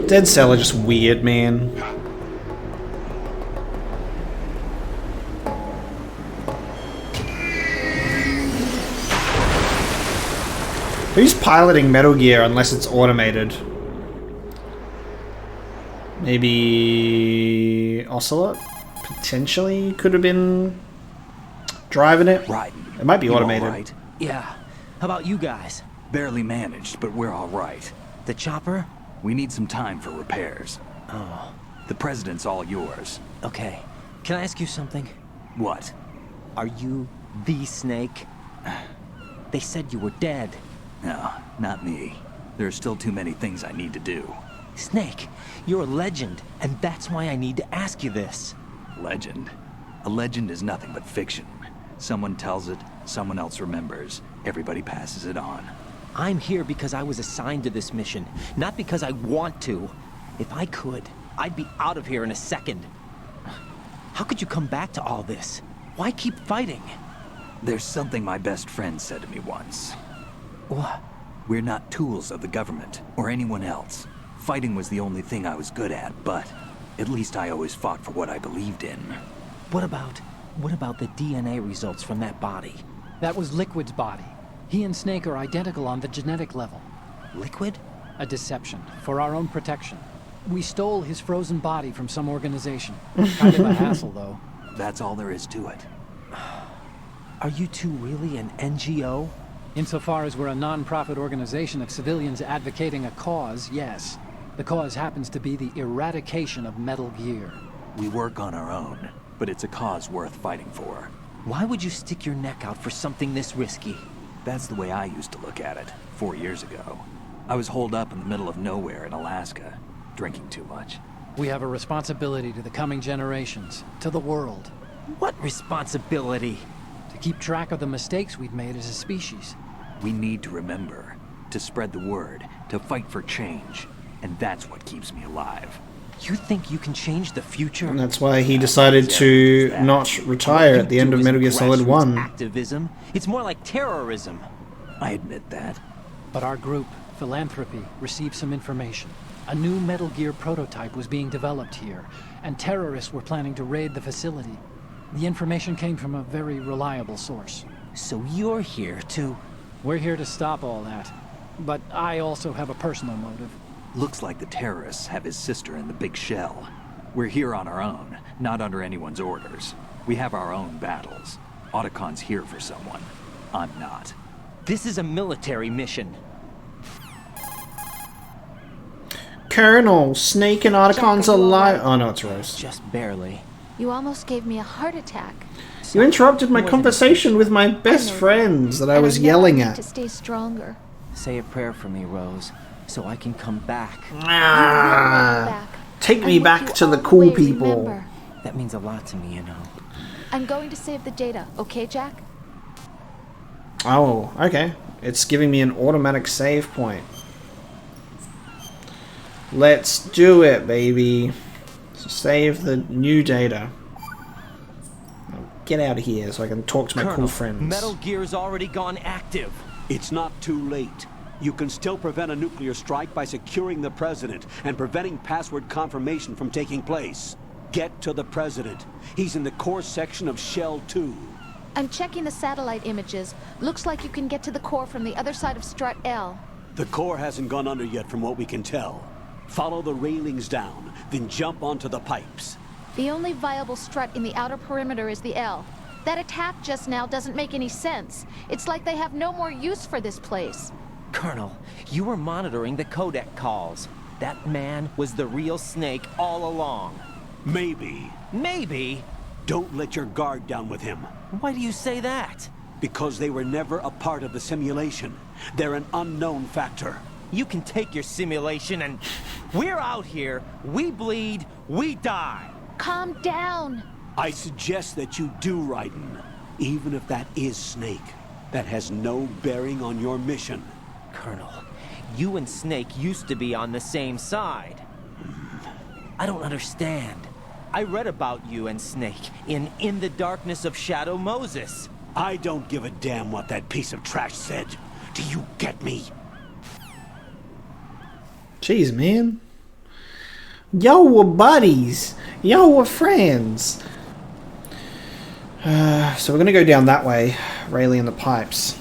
Dead Cell are just weird, man. Who's piloting Metal Gear unless it's automated? Maybe Ocelot? Potentially could have been driving it. Right. It might be You all automated. right? Yeah. How about you guys? Barely managed, but we're all right. The chopper? We need some time for repairs. Oh, The president's all yours. okay. Can I ask you something? What? Are you the Snake? They said you were dead. No, not me. There are still too many things I need to do. Snake, you're a legend, and that's why I need to ask you this. Legend? A legend is nothing but fiction. Someone tells it, someone else remembers. Everybody passes it on. I'm here because I was assigned to this mission, not because I want to. If I could, I'd be out of here in a second. How could you come back to all this? Why keep fighting? There's something my best friend said to me once. What? We're not tools of the government, or anyone else. Fighting was the only thing I was good at, but at least I always fought for what I believed in. What about the DNA results from that body? That was Liquid's body. He and Snake are identical on the genetic level. Liquid? A deception, for our own protection. We stole his frozen body from some organization. Kind of a hassle, though. That's all there is to it. Are you two really an NGO? Insofar as we're a non-profit organization of civilians advocating a cause, yes. The cause happens to be the eradication of Metal Gear. We work on our own, but it's a cause worth fighting for. Why would you stick your neck out for something this risky? That's the way I used to look at it, 4 years ago. I was holed up in the middle of nowhere in Alaska, drinking too much. We have a responsibility to the coming generations, to the world, What responsibility? to keep track of the mistakes we've made as a species. We need to remember, to spread the word, to fight for change. And that's what keeps me alive. You think you can change the future? And that's why he decided to not retire at the end of Metal Gear Solid 1. Activism. It's more like terrorism. I admit that. But our group, Philanthropy, received some information. A new Metal Gear prototype was being developed here, and terrorists were planning to raid the facility. The information came from a very reliable source. So you're here to... We're here to stop all that. But I also have a personal motive. Looks like the terrorists have his sister in the big shell. We're here on our own, not under anyone's orders. We have our own battles. Otacon's here for someone. I'm not. This is a military mission. Colonel, Snake and Otacon's alive. Oh no, it's Rose. Just barely. You almost gave me a heart attack. You interrupted my conversation with my best friends that I was yelling To at. stay stronger. Say a prayer for me, Rose, so I can come back. Ah, take me And back what to you the cool always people. remember. That means a lot to me, you know. I'm going to save the data, okay, Jack? Oh, okay. It's giving me an automatic save point. Let's do it, baby. Save the new data. Get out of here so I can talk to my cool friends. Metal Gear's already gone active. It's not too late. You can still prevent a nuclear strike by securing the president and preventing password confirmation from taking place. Get to the president. He's in the core section of Shell 2. I'm checking the satellite images. Looks like you can get to the core from the other side of Strut L. The core hasn't gone under yet from what we can tell. Follow the railings down, then jump onto the pipes. The only viable strut in the outer perimeter is the L. That attack just now doesn't make any sense. It's like they have no more use for this place. Colonel, you were monitoring the codec calls. That man was the real Snake all along. Maybe. Maybe? Don't let your guard down with him. Why do you say that? Because they were never a part of the simulation. They're an unknown factor. You can take your simulation and... We're out here, we bleed, we die. Calm down. I suggest that you do, Raiden. Even if that is Snake. That has no bearing on your mission. Colonel, you and Snake used to be on the same side. I don't understand. I read about you and Snake in the Darkness of Shadow Moses. I don't give a damn what that piece of trash said. Do you get me? Jeez, man. Y'all were buddies. Y'all were friends. So we're gonna go down that way, railing the pipes.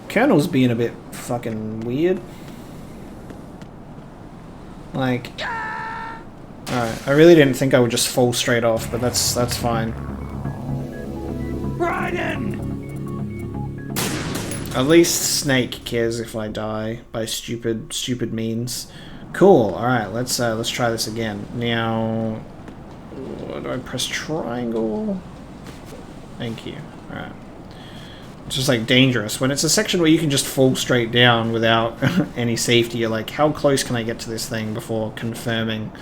Colonel's being a bit fucking weird. Like, alright, I really didn't think I would just fall straight off, but that's fine. Raiden! At least Snake cares if I die by stupid means. Cool. All right, let's try this again. Now, what do I press? Triangle. Thank you. All right. It's just like dangerous when it's a section where you can just fall straight down without any safety. You're like, how close can I get to this thing before confirming?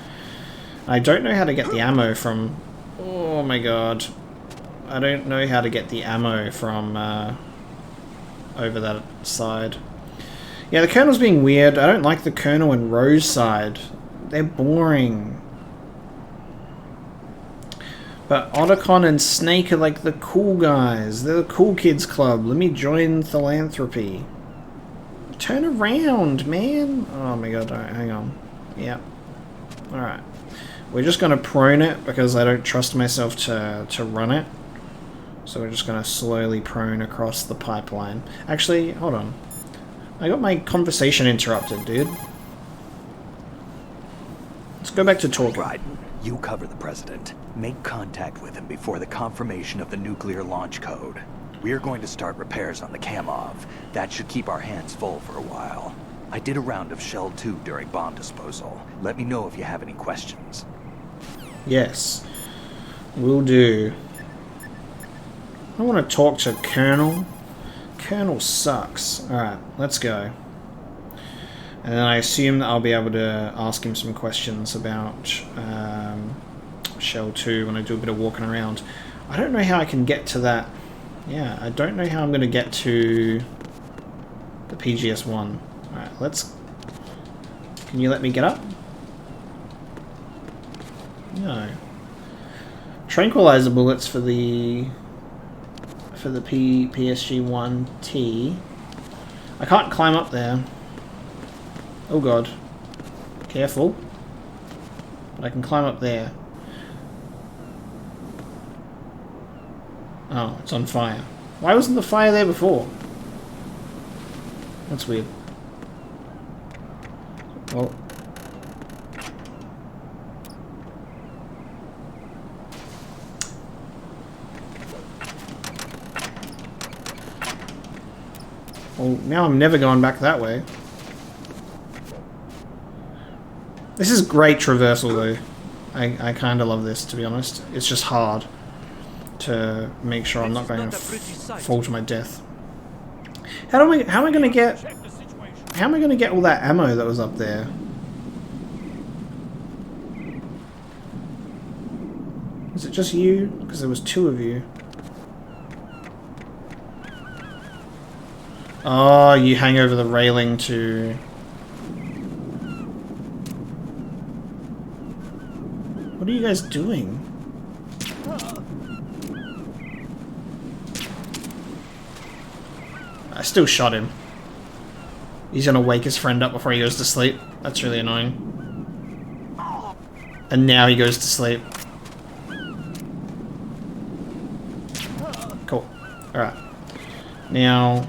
I don't know how to get the ammo from. Oh my god. I don't know how to get the ammo from over that side. Yeah, the Colonel's being weird. I don't like the Colonel and Rose side. They're boring. But Otacon and Snake are like the cool guys. They're the cool kids club. Let me join philanthropy. Turn around, man. Oh my god, alright, hang on. Yep. Alright. We're just gonna prone it because I don't trust myself to run it. So we're just going to slowly prone across the pipeline. Actually, hold on. I got my conversation interrupted, dude. Let's go back to talking. Raiden, you cover the President. Make contact with him before the confirmation of the nuclear launch code. We're going to start repairs on the Kamov. That should keep our hands full for a while. I did a round of Shell 2 during bomb disposal. Let me know if you have any questions. Yes. Will do. I want to talk to Colonel. Colonel sucks. Alright, let's go. And then I assume that I'll be able to ask him some questions about Shell 2 when I do a bit of walking around. I don't know how I can get to that. Yeah, I don't know how I'm going to get to the PGS-1. Alright, let's... Can you let me get up? No. Tranquilizer bullets for the... PSG-1T. I can't climb up there. Oh god. Careful. But I can climb up there. Oh, it's on fire. Why wasn't the fire there before? That's weird. Well... Well, now I'm never going back that way. This is great traversal though. I kind of love this, to be honest. It's just hard to make sure I'm not going to fall to my death. How am I going to get all that ammo that was up there? Is it just you? Because there was two of you. Oh, you hang over the railing to... What are you guys doing? I still shot him. He's gonna wake his friend up before he goes to sleep. That's really annoying. And now he goes to sleep. Cool. Alright. Now...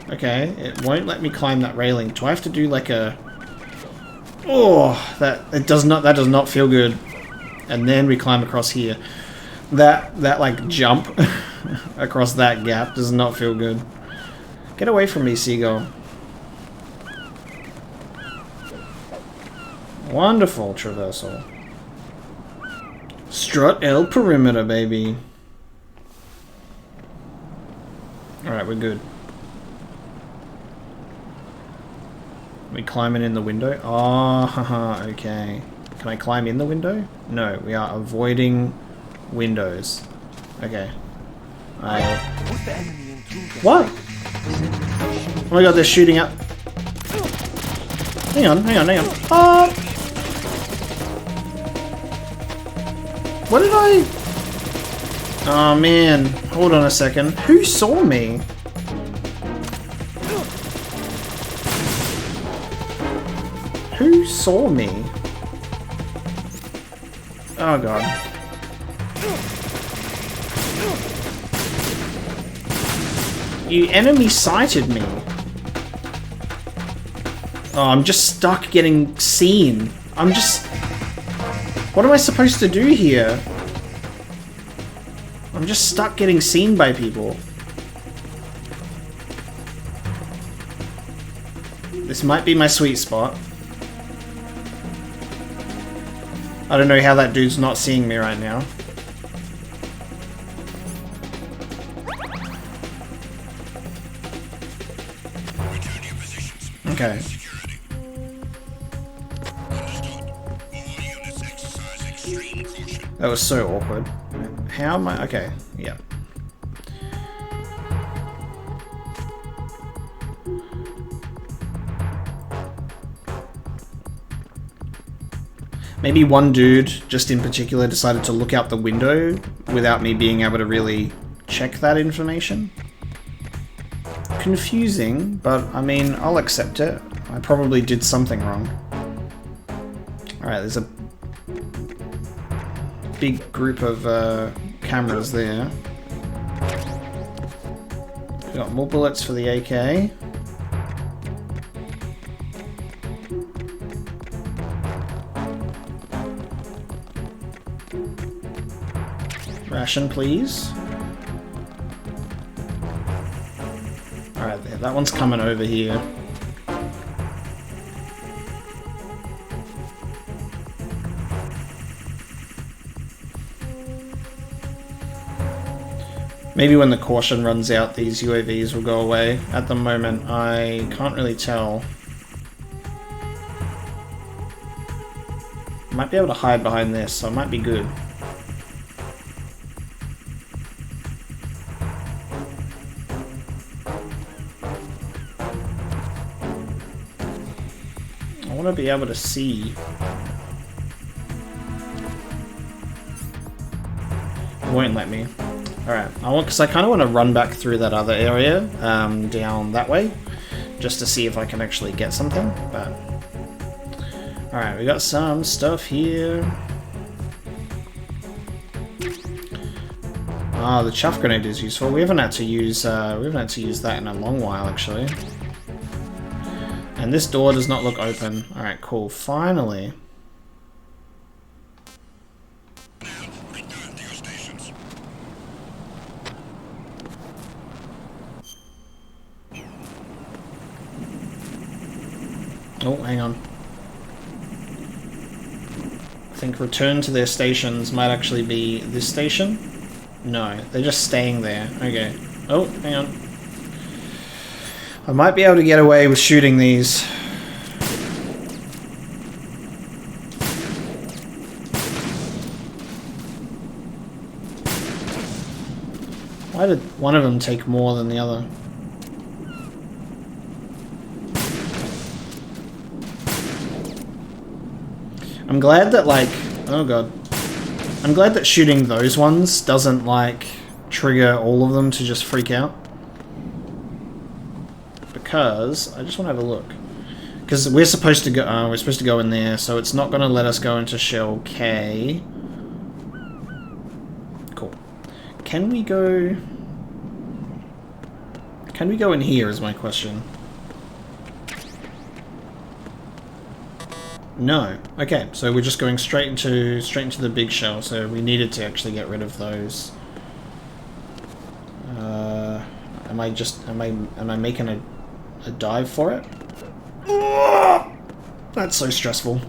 Okay, it won't let me climb that railing. Do I have to do like a... Oh, that does not feel good. And then we climb across here. That like jump across that gap does not feel good. Get away from me, seagull. Wonderful traversal. Strut L perimeter, baby. Alright, we're good. We climbing in the window? Oh, haha, okay. Can I climb in the window? No, we are avoiding windows. Okay. What? Oh my god, they're shooting up. Hang on. Oh! What did I... Oh man, hold on a second. Who saw me? Who saw me? Oh god. You enemy sighted me. Oh, I'm just stuck getting seen. I'm just... What am I supposed to do here? I'm just stuck getting seen by people. This might be my sweet spot. I don't know how that dude's not seeing me right now. Okay. That was so awkward. How am I? Okay, yeah. Maybe one dude, just in particular, decided to look out the window without me being able to really check that information. Confusing, but I mean, I'll accept it. I probably did something wrong. Alright, there's a big group of cameras there. We got more bullets for the AK. Ration, please. Alright, there. That one's coming over here. Maybe when the caution runs out, these UAVs will go away. At the moment, I can't really tell. I might be able to hide behind this, so it might be good. I want to be able to see. It won't let me. Alright, because I kind of want to run back through that other area, down that way, just to see if I can actually get something, but... Alright, we got some stuff here. Ah, the chaff grenade is useful. We haven't had to use that in a long while, actually. And this door does not look open. Alright, cool. Finally. Oh, hang on. I think return to their stations might actually be this station. No, they're just staying there. Okay. Oh, hang on. I might be able to get away with shooting these. Why did one of them take more than the other? I'm glad that, like... Oh god. I'm glad that shooting those ones doesn't, like, trigger all of them to just freak out. Because... I just want to have a look. Because we're supposed to go in there, so it's not going to let us go into Shell K. Cool. Can we go... Can we go in here is my question. No. Okay, so we're just going straight into the big shell. So we needed to actually get rid of those. Am I making a dive for it? That's so stressful.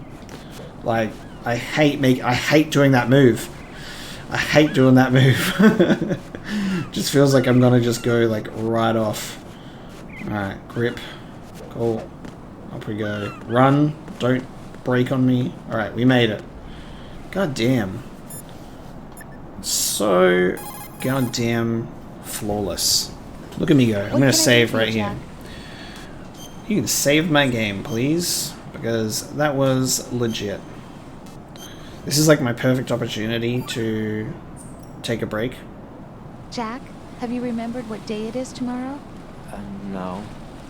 Like I hate doing that move. I hate doing that move. Just feels like I'm gonna just go like right off. All right, grip. Cool. Up we go. Run. Don't break on me. Alright, we made it. God damn. So goddamn flawless. Look at me go. I'm gonna save right here. You can save my game, please. Because that was legit. This is like my perfect opportunity to take a break. Jack, have you remembered what day it is tomorrow? No.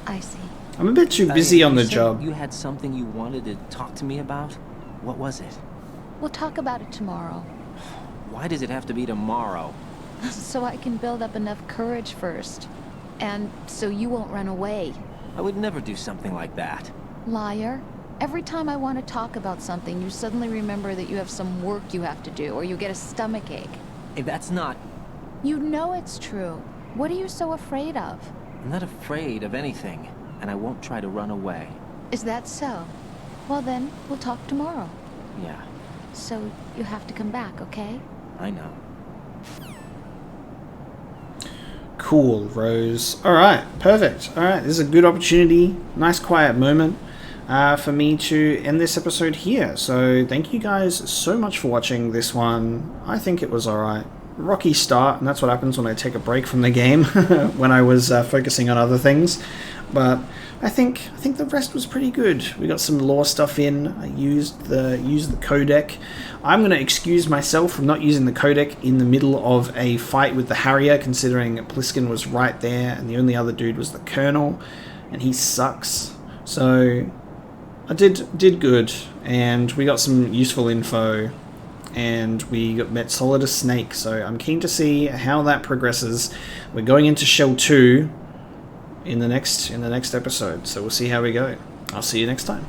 I see. I'm a bit too busy on You the said job. You had something you wanted to talk to me about? What was it? We'll talk about it tomorrow. Why does it have to be tomorrow? So I can build up enough courage first. And so you won't run away. I would never do something like that. Liar. Every time I want to talk about something, you suddenly remember that you have some work you have to do, or you get a stomachache. Hey, that's not... You know it's true. What are you so afraid of? I'm not afraid of anything, and I won't try to run away. Is that so? Well then, we'll talk tomorrow. Yeah, So you have to come back, okay? I know. Cool, Rose. Alright, perfect. Alright, this is a good opportunity. Nice quiet moment for me to end this episode here. So thank you guys so much for watching this one. I think it was alright. Rocky start, and that's what happens when I take a break from the game when I was focusing on other things. But I think the rest was pretty good. We got some lore stuff in. I used the codec. I'm going to excuse myself from not using the codec in the middle of a fight with the Harrier, considering Pliskin was right there, and the only other dude was the Colonel, and he sucks. So I did good, and we got some useful info, and we met Solidus Snake. So I'm keen to see how that progresses. We're going into Shell 2 in the next episode, so we'll see how we go. I'll see you next time.